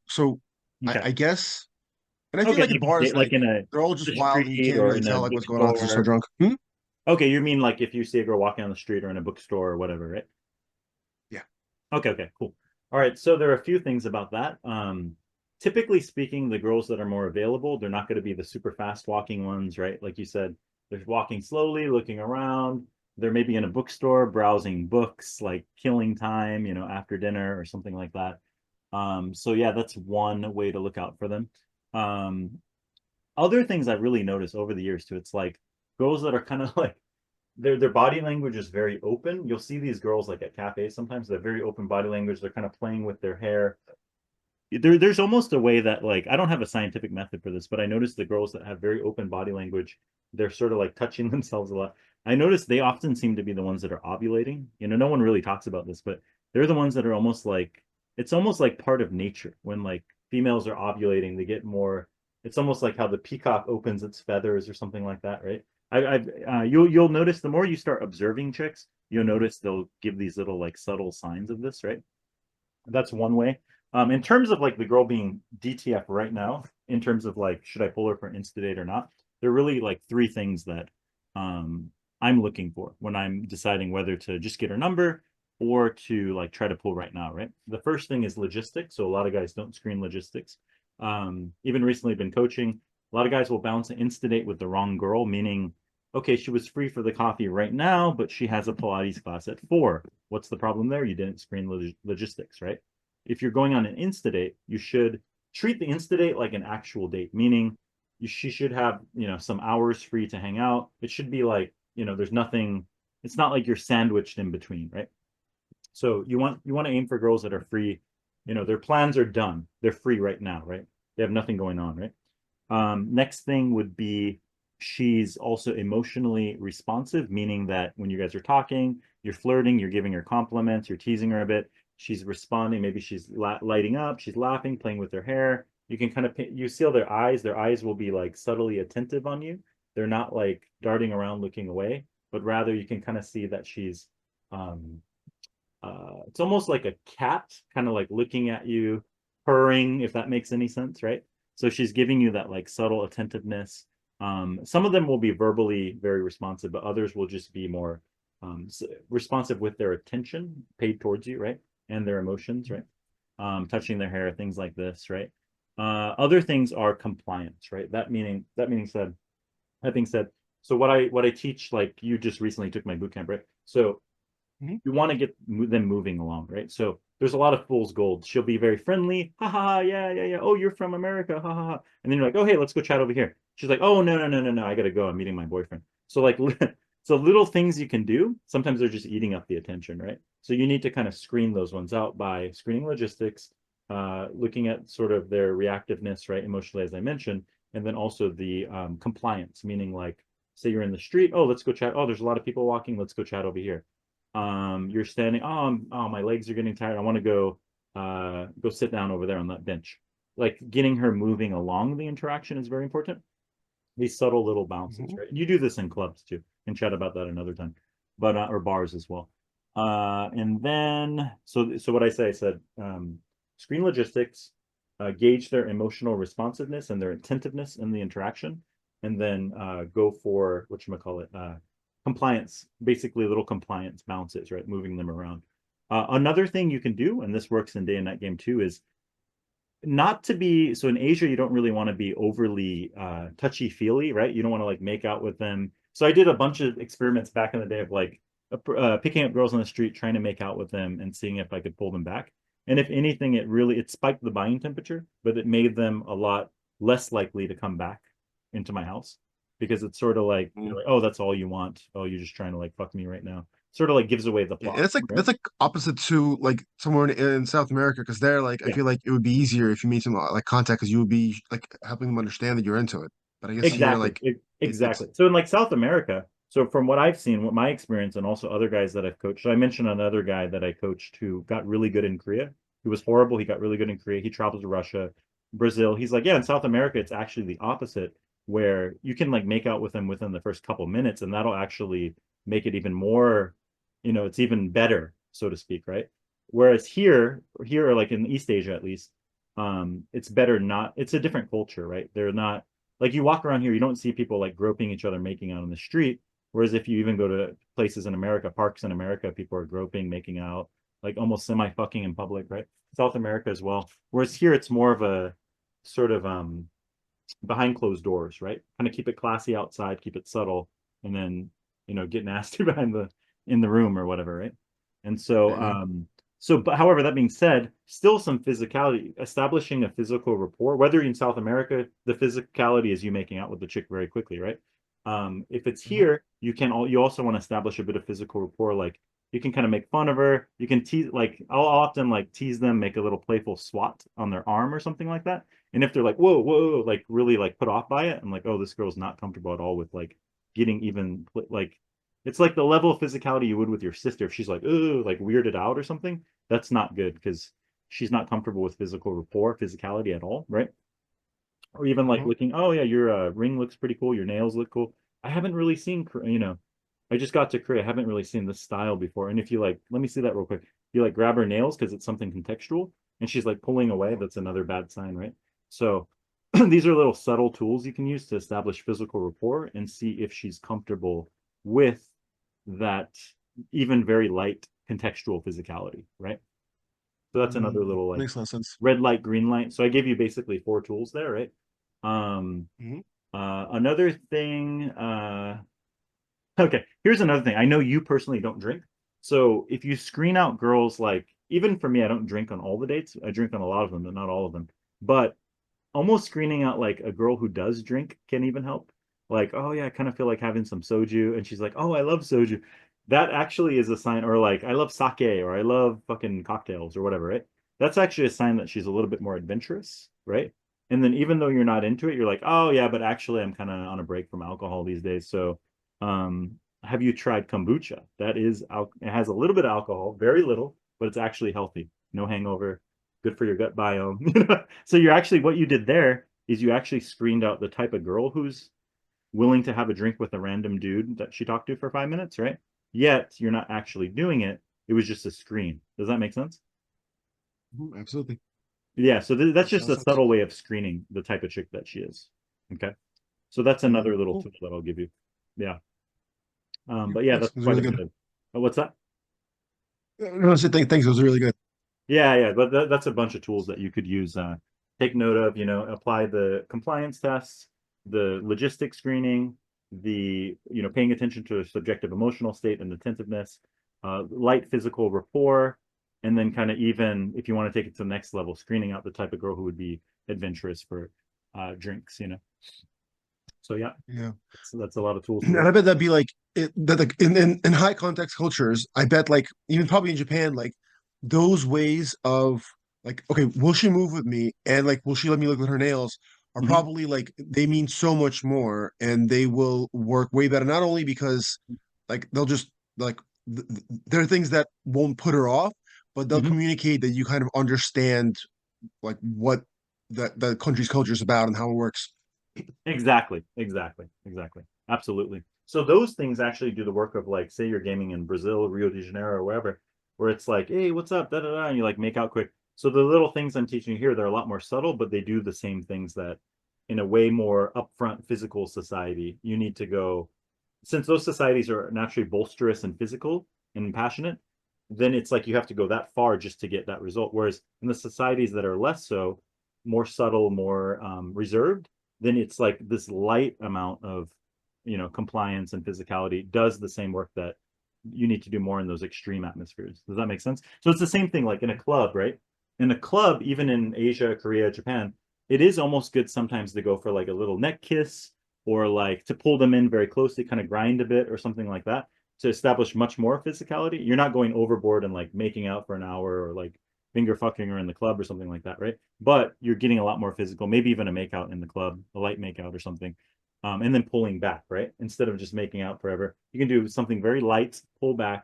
Speaker 1: Okay.
Speaker 2: I guess. And I feel
Speaker 1: Okay,
Speaker 2: like at bars,
Speaker 1: like
Speaker 2: like
Speaker 1: in
Speaker 2: they're all
Speaker 1: a
Speaker 2: just wild and you
Speaker 1: street
Speaker 2: can't
Speaker 1: or
Speaker 2: really
Speaker 1: in a
Speaker 2: tell like what's going on because they're so
Speaker 1: bookstore.
Speaker 2: drunk. Hmm?
Speaker 1: Okay, you mean like if you see a girl walking on the street or in a bookstore or whatever, right?
Speaker 2: Yeah.
Speaker 1: Okay, okay, cool. All right, so there are a few things about that. Typically speaking, the girls that are more available, they're not going to be the super fast walking ones, right? Like you said, they're walking slowly, looking around. They're maybe in a bookstore browsing books, like killing time, after dinner or something like that. So yeah, that's one way to look out for them. Um, Other things I've really noticed over the years too, it's like girls that are kind of like their body language is very open. You'll see these girls like at cafes sometimes they're very open body language. They're kind of playing with their hair. There's almost a way that like I don't have a scientific method for this, but I noticed the girls that have very open body language, they're sort of like touching themselves a lot. I notice they often seem to be the ones that are ovulating. No one really talks about this, but they're the ones that are almost like it's almost like part of nature. When like females are ovulating, they get more. It's almost like how the peacock opens its feathers or something like that, right? You'll notice the more you start observing chicks, you'll notice they'll give these little like subtle signs of this, right? That's one way. In terms of like the girl being DTF right now, in terms of like should I pull her for an Insta date or not, there are really like three things that um, I'm looking for when I'm deciding whether to just get her number or to like try to pull right now, right? The first thing is logistics. So a lot of guys don't screen logistics. Even recently been coaching. A lot of guys will bounce an Insta date with the wrong girl, meaning, okay, she was free for the coffee right now, but she has a Pilates class at 4. What's the problem there? You didn't screen logistics, right? If you're going on an Insta date, you should treat the Insta date like an actual date, meaning she should have, some hours free to hang out. It should be like, there's nothing, it's not like you're sandwiched in between, right? So you want to aim for girls that are free, their plans are done. They're free right now, right? They have nothing going on, right? Next thing would be she's also emotionally responsive, meaning that when you guys are talking, you're flirting, you're giving her compliments, you're teasing her a bit. She's responding. Maybe she's lighting up, she's laughing, playing with her hair. You can kind of you seal their eyes. Their eyes will be like subtly attentive on you. They're not like darting around looking away, but rather you can kind of see that she's um, it's almost like a cat kind of like looking at you, purring, if that makes any sense, right? So she's giving you that like subtle attentiveness. Some of them will be verbally very responsive, but others will just be more responsive with their attention paid towards you, right? And their emotions, right? Touching their hair, things like this, right? Other things are compliance, right? That being said, so what I teach, like you just recently took my boot camp, right? So
Speaker 2: Hmm.
Speaker 1: you want to get them moving along, right? So there's a lot of fool's gold. She'll be very friendly, ha ha ha, yeah, yeah, yeah. Oh, you're from America, ha ha ha. And then you're like, oh, hey, let's go chat over here. She's like, oh, no, no, no, no, no, I gotta go. I'm meeting my boyfriend. So like, so little things you can do. Sometimes they're just eating up the attention, right? So you need to kind of screen those ones out by screening logistics, looking at sort of their reactiveness, right, emotionally, as I mentioned, and then also the compliance, meaning like, say you're in the street, oh, let's go chat. Oh, there's a lot of people walking. Let's go chat over here. You're standing, oh, my legs are getting tired. I want to go sit down over there on that bench. Like getting her moving along the interaction is very important. These subtle little bounces,
Speaker 2: Hmm.
Speaker 1: right? You do this in clubs too. And chat about that another time, but or bars as well. And then so what I said, screen logistics, gauge their emotional responsiveness and their attentiveness in the interaction. and then go for whatchamacallit, compliance, basically little compliance bounces, right? Moving them around. Another thing you can do, and this works in day and night game too, is not to be so in Asia, you don't really want to be overly touchy feely, right? You don't want to like make out with them. So I did a bunch of experiments back in the day of like picking up girls on the street, trying to make out with them, and seeing if I could pull them back. And if anything, it spiked the buying temperature, but it made them a lot less likely to come back into my house because it's sort of like, you're
Speaker 2: Mm.
Speaker 1: like, oh, that's all you want. Oh, you're just trying to like fuck me right now. Sort of like gives away the
Speaker 2: Yeah,
Speaker 1: plot,
Speaker 2: and it's like
Speaker 1: right?
Speaker 2: that's like opposite to like somewhere in South America because they're like I
Speaker 1: Yeah.
Speaker 2: feel like it would be easier if you made some like contact because you would be like helping them understand that you're into it. But I guess here
Speaker 1: Exactly.
Speaker 2: like it's
Speaker 1: Exactly. So in like South America, so from what I've seen, what my experience and also other guys that I've coached, so I mentioned another guy that I coached who got really good in Korea. He was horrible. He got really good in Korea. He traveled to Russia, Brazil. He's like, yeah, in South America, it's actually the opposite, where you can like make out with them within the first couple minutes, and that'll actually make it even more, it's even better, so to speak, right? Whereas here or like in East Asia at least, it's better not, it's a different culture, right? They're not like you walk around here, you don't see people like groping each other, making out on the street. Whereas if you even go to places in America, parks in America, people are groping, making out, like almost semi fucking in public, right? South America as well. Whereas here, it's more of a sort of behind closed doors, right? Kind of keep it classy outside, keep it subtle, and then get nasty behind the in the room or whatever, right? And so
Speaker 2: yeah.
Speaker 1: but however, that being said, still some physicality, establishing a physical rapport, whether in South America, the physicality is you making out with the chick very quickly, right? If it's
Speaker 2: Mhm.
Speaker 1: here, you also want to establish a bit of physical rapport, like you can kind of make fun of her. You can tease, like I'll often like tease them, make a little playful swat on their arm or something like that. And if they're like, whoa, whoa, like really like put off by it, I'm like, oh, this girl's not comfortable at all with like getting even like it's like the level of physicality you would with your sister. If she's like, ooh, like weirded out or something, that's not good because she's not comfortable with physical rapport, physicality at all, right? Or even like
Speaker 2: Mhm.
Speaker 1: looking, oh yeah, your ring looks pretty cool, your nails look cool. I haven't really seen, I just got to Korea. I haven't really seen this style before. And if you like, let me see that real quick. You like grab her nails because it's something contextual, and she's like pulling away. That's another bad sign, right? So these are little subtle tools you can use to establish physical rapport and see if she's comfortable with that even very light contextual physicality, right? So that's another little like
Speaker 2: Makes a lot of sense.
Speaker 1: red light, green light. So I gave you basically four tools there, right? Um,
Speaker 2: Mhm.
Speaker 1: another thing, okay, here's another thing. I know you personally don't drink. So if you screen out girls, like even for me, I don't drink on all the dates. I drink on a lot of them, but not all of them. But almost screening out like a girl who does drink can even help. Like, oh yeah, I kind of feel like having some soju, and she's like, oh, I love soju. That actually is a sign, or like, I love sake, or I love fucking cocktails, or whatever, right? That's actually a sign that she's a little bit more adventurous, right? And then even though you're not into it, you're like, oh yeah, but actually I'm kind of on a break from alcohol these days. So, have you tried kombucha? It has a little bit of alcohol, very little, but it's actually healthy. No hangover, good for your gut biome. So you're actually what you did there is you actually screened out the type of girl who's willing to have a drink with a random dude that she talked to for 5 minutes, right? Yet you're not actually doing it. It was just a screen. Does that make sense?
Speaker 2: Mhm. Absolutely.
Speaker 1: Yeah. So that's
Speaker 2: Makes a lot
Speaker 1: just
Speaker 2: of
Speaker 1: a
Speaker 2: sense.
Speaker 1: subtle way of screening the type of chick that she is. Okay. So that's
Speaker 2: Yeah.
Speaker 1: another little
Speaker 2: Cool.
Speaker 1: tool that I'll give you. Yeah.
Speaker 2: Yeah.
Speaker 1: But yeah,
Speaker 2: Thanks.
Speaker 1: that's
Speaker 2: It was
Speaker 1: quite
Speaker 2: really
Speaker 1: a
Speaker 2: good.
Speaker 1: bit of. What's that?
Speaker 2: No, I said thanks. It was really good.
Speaker 1: Yeah, yeah, but that's a bunch of tools that you could use. Take note of, apply the compliance tests, the logistic screening, paying attention to subjective emotional state and attentiveness, light physical rapport, and then kind of even if you want to take it to the next level, screening out the type of girl who would be adventurous for drinks. So yeah,
Speaker 2: Yeah.
Speaker 1: that's a lot of tools to
Speaker 2: And
Speaker 1: work.
Speaker 2: I bet that'd be like that like in high context cultures, I bet like even probably in Japan, like those ways of like, okay, will she move with me? And like, will she let me look at her nails? Are
Speaker 1: Mhm.
Speaker 2: probably like they mean so much more and they will work way better. Not only because like they'll just like there are things that won't put her off, but they'll
Speaker 1: Mhm.
Speaker 2: communicate that you kind of understand like what the country's culture is about and how it works.
Speaker 1: Exactly, exactly, exactly. Absolutely. So those things actually do the work of like, say you're gaming in Brazil, Rio de Janeiro, or wherever, where it's like, hey, what's up? Da da da, and you like make out quick. So the little things I'm teaching you here, they're a lot more subtle, but they do the same things that in a way more upfront physical society, you need to go, since those societies are naturally bolsterous and physical and passionate, then it's like you have to go that far just to get that result. Whereas in the societies that are less so, more subtle, more reserved, then it's like this light amount of, compliance and physicality does the same work that you need to do more in those extreme atmospheres. Does that make sense? So it's the same thing like in a club, right? In a club, even in Asia, Korea, Japan, it is almost good sometimes to go for like a little neck kiss or like to pull them in very closely, kind of grind a bit or something like that to establish much more physicality. You're not going overboard and like making out for an hour or like finger fucking or in the club or something like that, right? But you're getting a lot more physical, maybe even a makeout in the club, a light makeout or something. And then pulling back, right? Instead of just making out forever, you can do something very light, pull back,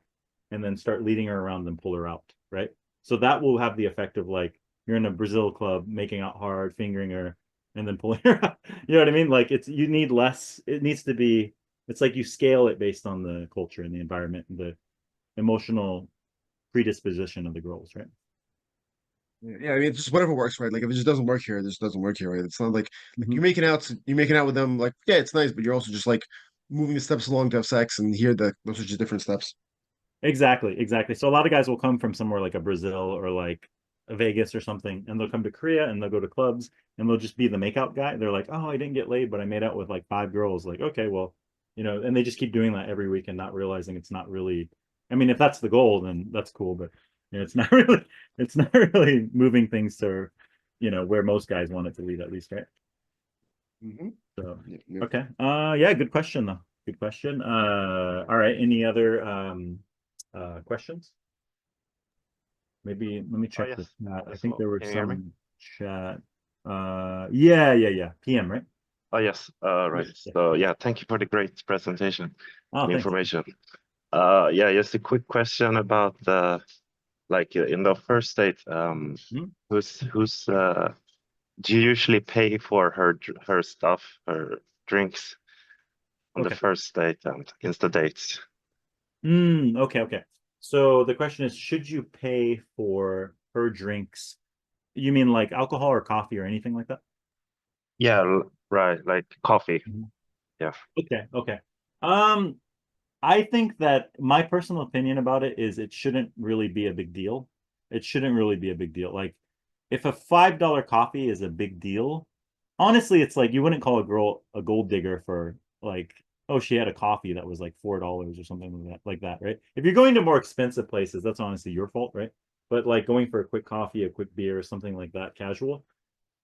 Speaker 1: and then start leading her around and pull her out, right? So that will have the effect of like you're in a Brazil club, making out hard, fingering her, and then pulling her out. You know what I mean? Like you need less. It needs to be. It's like you scale it based on the culture and the environment and the emotional predisposition of the girls, right?
Speaker 2: Yeah, I mean, it's just whatever works, right? Like if it just doesn't work here, it just doesn't work here, right? It's not like
Speaker 1: Mm-hmm.
Speaker 2: you're making out with them, like yeah, it's nice, but you're also just like moving the steps along to have sex, and here those are just different steps.
Speaker 1: Exactly, exactly. So a lot of guys will come from somewhere like a Brazil or like a Vegas or something, and they'll come to Korea and they'll go to clubs and they'll just be the makeout guy. They're like, oh, I didn't get laid, but I made out with like five girls. Like, okay, well, and they just keep doing that every week and not realizing it's not really. I mean, if that's the goal, then that's cool, but it's not really, it's not really moving things to, where most guys want it to lead at least, right?
Speaker 2: Hmm.
Speaker 1: So,
Speaker 2: Yeah, yeah.
Speaker 1: okay. Yeah, good question though. Good question. All right. Any other questions? Maybe let me
Speaker 3: Oh
Speaker 1: check the
Speaker 3: yes,
Speaker 1: chat. I
Speaker 3: as
Speaker 1: think
Speaker 3: well.
Speaker 1: there were
Speaker 3: Can you hear me?
Speaker 1: some chat. Yeah, yeah, yeah. PM, right?
Speaker 3: Oh yes.
Speaker 1: Yeah,
Speaker 3: Right.
Speaker 1: yeah.
Speaker 3: So yeah, thank you for the great presentation
Speaker 1: Oh,
Speaker 3: and
Speaker 1: thanks.
Speaker 3: information. Yeah, just a quick question about the like in the first date.
Speaker 1: Mhm.
Speaker 3: Who's do you usually pay for her stuff, her drinks on the
Speaker 1: Okay.
Speaker 3: first date and Insta dates?
Speaker 1: Okay, okay. So the question is, should you pay for her drinks? You mean like alcohol or coffee or anything like that?
Speaker 3: Yeah, right. Like coffee.
Speaker 1: Mhm.
Speaker 3: Yeah.
Speaker 1: Okay, okay. Um, I think that my personal opinion about it is it shouldn't really be a big deal. It shouldn't really be a big deal. Like, if a $5 coffee is a big deal, honestly, it's like you wouldn't call a girl a gold digger for like, oh, she had a coffee that was like $4 or something like that, right? If you're going to more expensive places, that's honestly your fault, right? But like going for a quick coffee, a quick beer, or something like that, casual,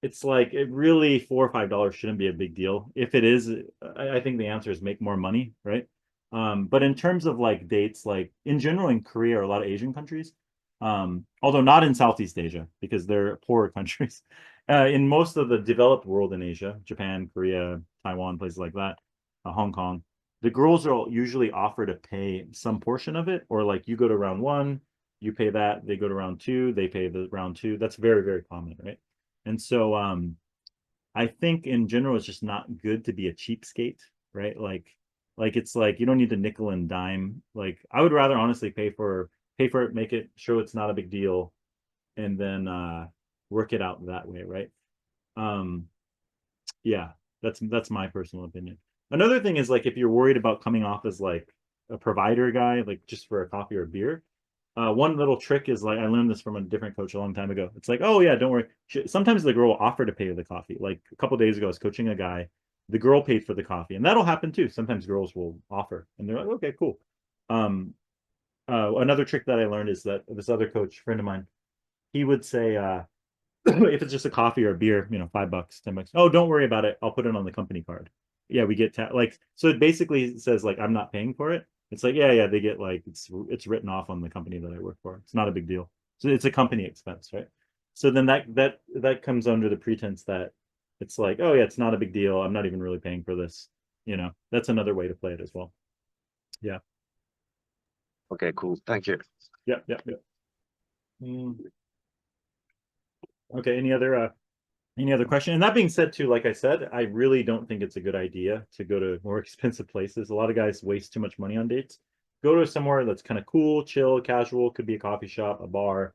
Speaker 1: it's like it really $4 or $5 shouldn't be a big deal. If it is, I think the answer is make more money, right? But in terms of like dates, like in general in Korea or a lot of Asian countries, although not in Southeast Asia because they're poorer countries, in most of the developed world in Asia, Japan, Korea, Taiwan, places like that, Hong Kong, the girls are usually offered to pay some portion of it, or like you go to round one, you pay that, they go to round two, they pay the round two. That's very, very common, right? And so I think in general it's just not good to be a cheapskate, right? Like it's like you don't need to nickel and dime. Like I would rather honestly pay for it, make it show it's not a big deal, and then work it out that way, right? Um yeah, that's my personal opinion. Another thing is like if you're worried about coming off as like a provider guy, like just for a coffee or a beer, one little trick is like I learned this from a different coach a long time ago. It's like, oh yeah, don't worry. Sometimes the girl will offer to pay the coffee. Like a couple days ago, I was coaching a guy. The girl paid for the coffee, and that'll happen too. Sometimes girls will offer, and they're like, okay, cool. Um, another trick that I learned is that this other coach friend of mine, he would say, if it's just a coffee or a beer, $5, $10. Oh, don't worry about it. I'll put it on the company card. Yeah, we get like so. It basically says like I'm not paying for it. It's like yeah, they get like it's written off on the company that I work for. It's not a big deal. So it's a company expense, right? So then that comes under the pretense that it's like oh yeah, it's not a big deal. I'm not even really paying for this. That's another way to play it as well. Yeah,
Speaker 3: Okay, cool. Thank you.
Speaker 1: yeah, yeah, yeah. Okay. Any other question? And that being said, too, like I said, I really don't think it's a good idea to go to more expensive places. A lot of guys waste too much money on dates. Go to somewhere that's kind of cool, chill, casual. Could be a coffee shop, a bar,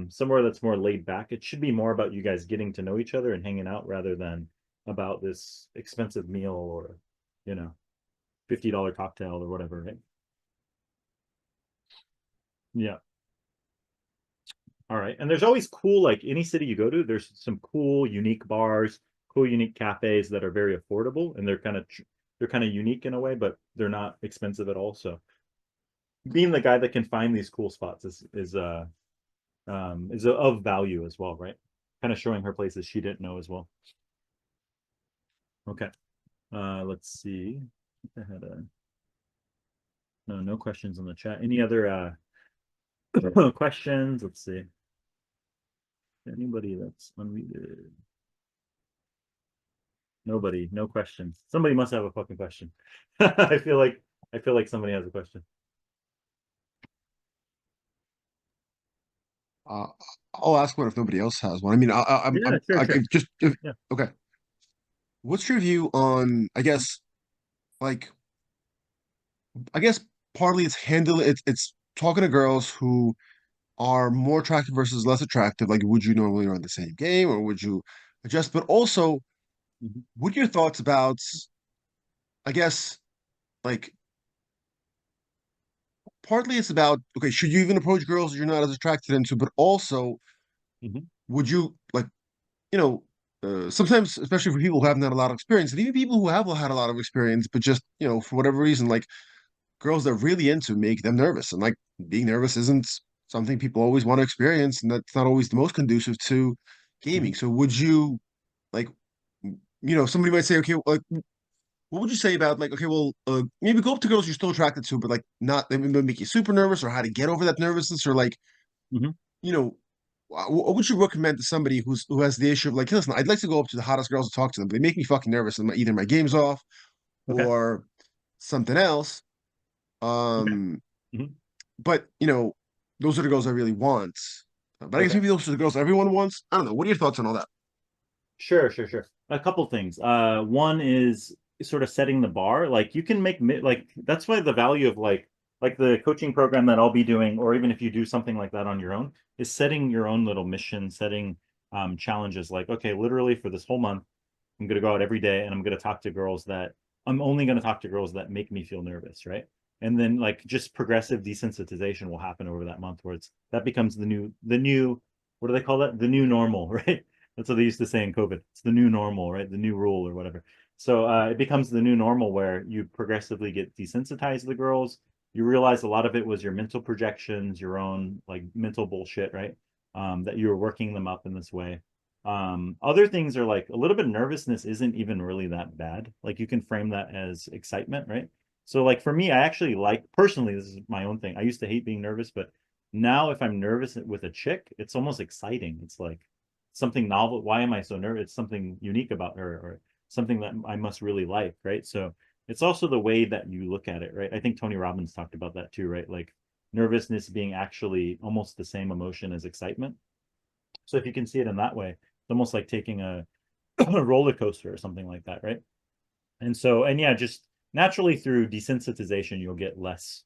Speaker 1: somewhere that's more laid back. It should be more about you guys getting to know each other and hanging out rather than about this expensive meal or, you know, $50 cocktail or whatever, right? Yeah. All right. And there's always cool, like any city you go to, there's some cool, unique bars, cool, unique cafes that are very affordable and they're kind of unique in a way, but they're not expensive at all. So being the guy that can find these cool spots is of value as well, right? Kind of showing her places she didn't know as well. Okay. Let's see. I had no questions in the chat. Any other questions? Let's see. Anybody that's unmuted? Nobody, no questions. Somebody must have a fucking question. I feel like somebody has a question.
Speaker 2: Uh, I'll ask one if nobody else has one. I mean,
Speaker 1: Yeah, sure, sure. Yeah.
Speaker 2: Okay. What's your view on, like, I guess partly it's talking to girls who are more attractive versus less attractive. Like, would you normally run the same game or would you adjust? But also,
Speaker 1: Mhm.
Speaker 2: what are your thoughts about, I guess, like, partly it's about, okay, should you even approach girls that you're not as attracted into, but also,
Speaker 1: Mhm.
Speaker 2: would you, like, you know, sometimes, especially for people who haven't had a lot of experience, and even people who have had a lot of experience, but just, for whatever reason, like, girls they're really into make them nervous. And like being nervous isn't something people always want to experience, and that's not always the most conducive to
Speaker 1: Mhm.
Speaker 2: gaming. So would you like, somebody might say, okay, like what would you say about like, okay, well, maybe go up to girls you're still attracted to, but like not they may make you super nervous, or how to get over that nervousness, or like,
Speaker 1: Mhm.
Speaker 2: you know, what would you recommend to somebody who has the issue of like, listen, I'd like to go up to the hottest girls and talk to them, but they make me fucking nervous, and either my game's off
Speaker 1: Okay.
Speaker 2: or something else.
Speaker 1: Okay.
Speaker 2: Um,
Speaker 1: Mhm.
Speaker 2: but those are the girls I really want. But I guess
Speaker 1: Okay.
Speaker 2: maybe those are the girls everyone wants. I don't know. What are your thoughts on all that?
Speaker 1: Sure, sure, sure. A couple things. One is sort of setting the bar. Like you can like that's why the value of like the coaching program that I'll be doing, or even if you do something like that on your own, is setting your own little mission, setting challenges. Like, okay, literally for this whole month, I'm gonna go out every day and I'm gonna talk to girls that I'm only gonna talk to girls that make me feel nervous, right? And then like just progressive desensitization will happen over that month where that becomes the new what do they call that? The new normal, right? That's what they used to say in COVID. It's the new normal, right? The new rule or whatever. So it becomes the new normal where you progressively get desensitized to the girls. You realize a lot of it was your mental projections, your own like mental bullshit, right? That you were working them up in this way. Other things are like a little bit of nervousness isn't even really that bad. Like you can frame that as excitement, right? So like for me, I actually like personally, this is my own thing. I used to hate being nervous, but now if I'm nervous with a chick, it's almost exciting. It's like something novel. Why am I so nervous? It's something unique about her or something that I must really like, right? So it's also the way that you look at it, right? I think Tony Robbins talked about that too, right? Like nervousness being actually almost the same emotion as excitement. So if you can see it in that way, it's almost like taking a roller coaster or something like that, right? And yeah, just naturally through desensitization, you'll get less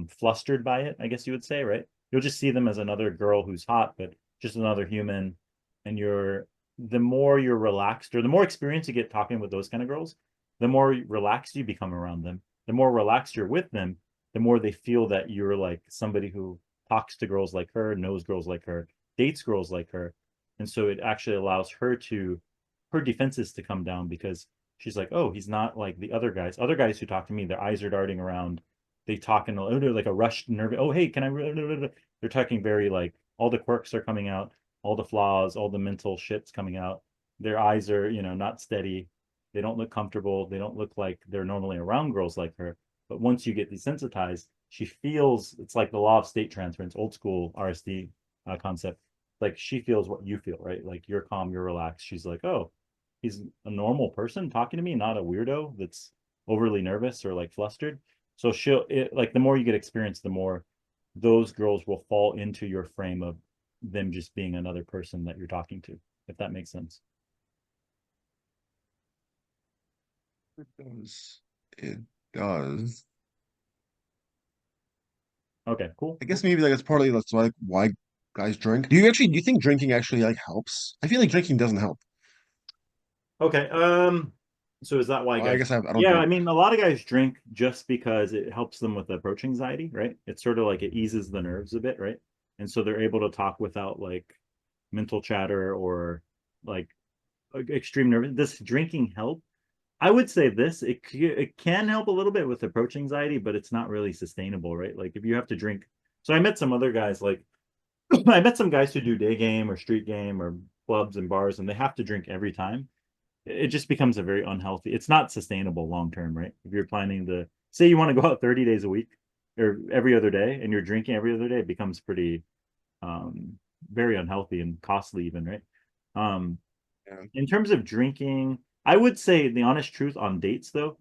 Speaker 1: flustered by it, I guess you would say, right? You'll just see them as another girl who's hot, but just another human. And the more you're relaxed or the more experience you get talking with those kind of girls, the more relaxed you become around them. The more relaxed you're with them, the more they feel that you're like somebody who talks to girls like her, knows girls like her, dates girls like her. And so it actually allows her defenses to come down because she's like, oh, he's not like the other guys. Other guys who talk to me, their eyes are darting around. They talk in they're like a rushed, nervous. Oh, hey, can I? They're talking very like all the quirks are coming out, all the flaws, all the mental shit's coming out. Their eyes are, not steady. They don't look comfortable. They don't look like they're normally around girls like her. But once you get desensitized, she feels it's like the law of state transference, old school RSD concept. Like she feels what you feel, right? Like you're calm, you're relaxed. She's like, oh, he's a normal person talking to me, not a weirdo that's overly nervous or like flustered. So like the more you get experience, the more those girls will fall into your frame of them just being another person that you're talking to, if that makes sense.
Speaker 2: It does. It does.
Speaker 1: Okay, cool.
Speaker 2: I guess
Speaker 1: Cool.
Speaker 2: maybe like it's partly that's why guys drink. Do you think drinking actually like helps? I feel like drinking doesn't help.
Speaker 1: Okay. So is that why
Speaker 2: I
Speaker 1: guys?
Speaker 2: guess I don't
Speaker 1: Yeah,
Speaker 2: drink.
Speaker 1: I mean, a lot of guys drink just because it helps them with approach anxiety, right? It's sort of like it eases the nerves a bit, right? And so they're able to talk without like mental chatter or like extreme nervous. Does drinking help? I would say this, it can help a little bit with approach anxiety, but it's not really sustainable, right? Like if you have to drink. So I met some other guys like I met some guys who do day game or street game or clubs and bars, and they have to drink every time. It just becomes a very unhealthy. It's not sustainable long term, right? If you're planning to say you want to go out 30 days a week or every other day, and you're drinking every other day, it becomes pretty um very unhealthy and costly even, right? Um,
Speaker 2: Yeah.
Speaker 1: in terms of drinking, I would say the honest truth on dates, though,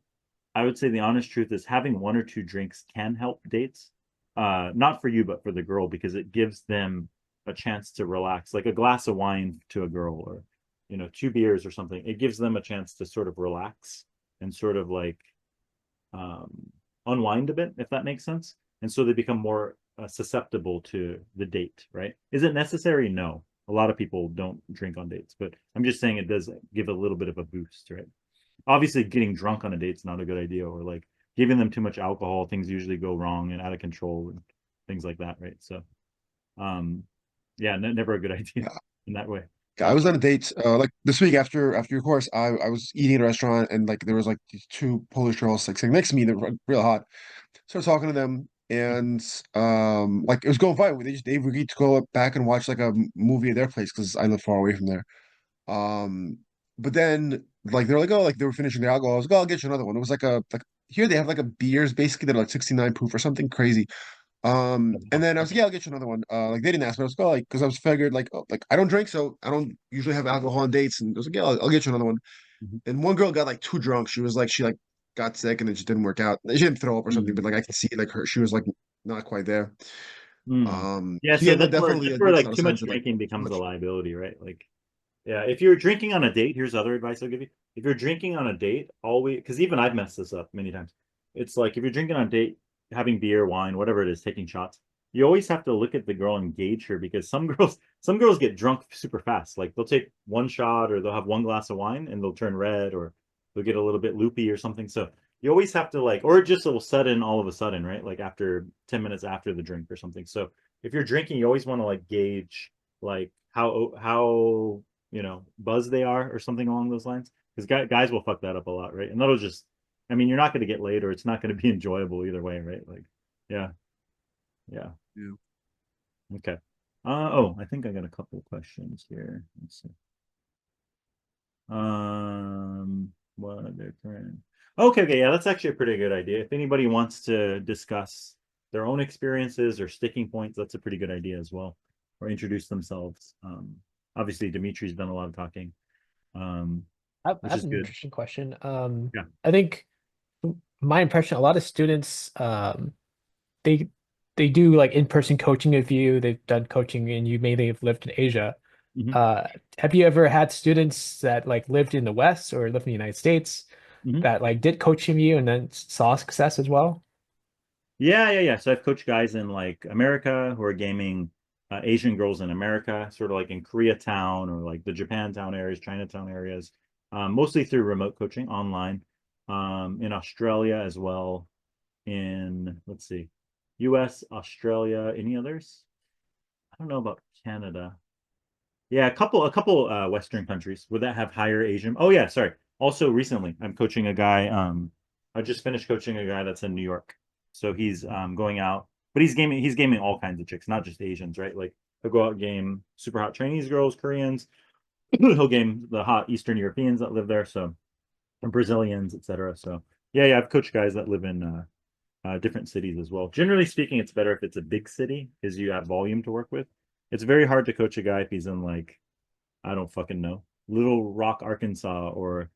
Speaker 1: I would say the honest truth is having one or two drinks can help dates. Not for you, but for the girl, because it gives them a chance to relax, like a glass of wine to a girl, or two beers or something. It gives them a chance to sort of relax and sort of like um, unwind a bit, if that makes sense. And so they become more susceptible to the date, right? Is it necessary? No. A lot of people don't drink on dates, but I'm just saying it does give a little bit of a boost, right? Obviously, getting drunk on a date's not a good idea, or like giving them too much alcohol, things usually go wrong and out of control and things like that, right? So, um, yeah, never a good idea
Speaker 2: Yeah.
Speaker 1: in that way.
Speaker 2: I was on a date like this week after your course. I was eating at a restaurant and like there was like these two Polish girls like sitting next to me. They were real hot. Started talking to them and like it was going fine. They agreed to go back and watch like a movie at their place because I live far away from there. Um, but then like they're like, oh, like they were finishing their alcohol. I was like, oh, I'll get you another one. It was like here they have like a beers basically that are like 69 proof or something crazy. And then I was like, yeah, I'll get you another one. Like they didn't ask, but I was like, oh, like because I was figured like oh, like I don't drink, so I don't usually have alcohol on dates. And I was like, yeah, I'll get you another one.
Speaker 1: Mhm.
Speaker 2: And one girl got like too drunk. She was like she like got sick and it just didn't work out. She didn't throw up or something,
Speaker 1: Mm.
Speaker 2: but like I can see like her she was like not quite there.
Speaker 1: Mm. Yeah,
Speaker 2: So
Speaker 1: so
Speaker 2: yeah, no,
Speaker 1: that's where
Speaker 2: definitely
Speaker 1: that's
Speaker 2: it
Speaker 1: where
Speaker 2: makes a
Speaker 1: like
Speaker 2: lot of
Speaker 1: too much
Speaker 2: sense that like
Speaker 1: drinking
Speaker 2: too
Speaker 1: becomes a
Speaker 2: much.
Speaker 1: liability, right? Like, yeah, if you're drinking on a date, here's other advice I'll give you. If you're drinking on a date, always, because even I've messed this up many times. It's like if you're drinking on a date, having beer, wine, whatever it is, taking shots, you always have to look at the girl and gauge her because some girls get drunk super fast. Like they'll take one shot or they'll have one glass of wine and they'll turn red or they'll get a little bit loopy or something. So you always have to like, or just a little sudden, all of a sudden, right? Like after 10 minutes after the drink or something. So if you're drinking, you always want to like gauge like how buzz they are or something along those lines. Because guys will fuck that up a lot, right? And that'll just, I mean, you're not going to get laid or it's not going to be enjoyable either way, right? Like, yeah, yeah.
Speaker 2: Yeah.
Speaker 1: Okay. Oh, I think I got a couple of questions here. Let's see. What are their current? Okay, okay, yeah, that's actually a pretty good idea. If anybody wants to discuss their own experiences or sticking points, that's a pretty good idea as well. Or introduce themselves. Obviously, Dimitri's done a lot of talking, um,
Speaker 4: I
Speaker 1: which
Speaker 4: have
Speaker 1: is
Speaker 4: an
Speaker 1: good.
Speaker 4: interesting question.
Speaker 1: Yeah.
Speaker 4: I think my impression, a lot of students, they they do like in-person coaching with you. They've done coaching and you mainly have lived in Asia.
Speaker 1: Hmm.
Speaker 4: Uh, have you ever had students that like lived in the West or lived in the United States
Speaker 1: Hmm.
Speaker 4: that like did coaching with you and then saw success as well?
Speaker 1: Yeah, yeah, yeah. So I've coached guys in like America who are gaming Asian girls in America, sort of like in Koreatown or like the Japantown areas, Chinatown areas, mostly through remote coaching online. In Australia as well, in let's see, US, Australia, any others? I don't know about Canada. Yeah, a couple Western countries. Would that have higher Asian? Oh yeah, sorry. Also recently, I'm coaching a guy. I just finished coaching a guy that's in New York. So he's going out, but he's gaming all kinds of chicks, not just Asians, right? Like he'll go out game super hot Chinese girls, Koreans. He'll game the hot Eastern Europeans that live there, so and Brazilians, etc. So yeah, yeah, I've coached guys that live in different cities as well. Generally speaking, it's better if it's a big city because you have volume to work with. It's very hard to coach a guy if he's in like I don't fucking know, Little Rock, Arkansas, or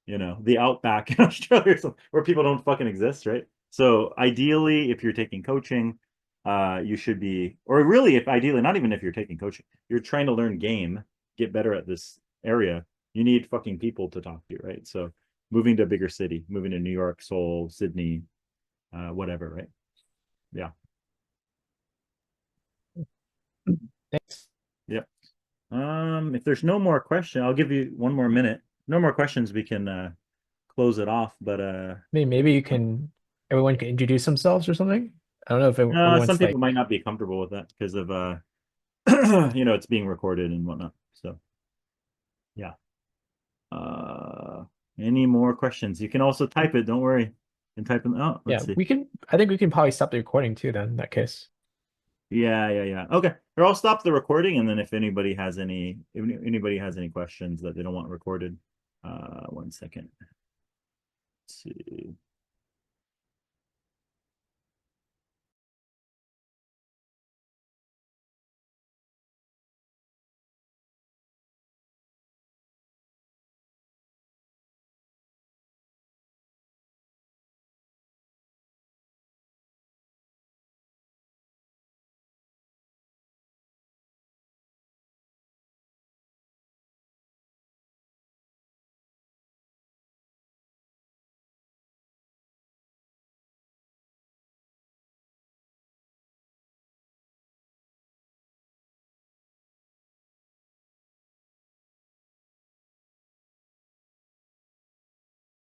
Speaker 1: the outback in Australia or something, where people don't fucking exist, right? So ideally, if you're taking coaching, you should be, or really, if ideally, not even if you're taking coaching, you're trying to learn game, get better at this area. You need fucking people to talk to, right? So moving to a bigger city, moving to New York, Seoul, Sydney, whatever, right? Yeah.
Speaker 4: Thanks.
Speaker 1: Yep. If there's no more question, I'll give you one more minute. no more questions, we can close it off. But
Speaker 4: Maybe you can, everyone can introduce themselves or something. I don't know if everyone's
Speaker 1: some
Speaker 4: like,
Speaker 1: people might not be comfortable with that because of it's being recorded and whatnot. So yeah. Any more questions? You can also type it. Don't worry. And type them. Oh,
Speaker 4: yeah,
Speaker 1: let's see.
Speaker 4: we can, I think we can probably stop the recording too then in that case.
Speaker 1: Yeah. Okay. Or I'll stop the recording, and then if anybody has any questions that they don't want recorded, 1 second. Let's see.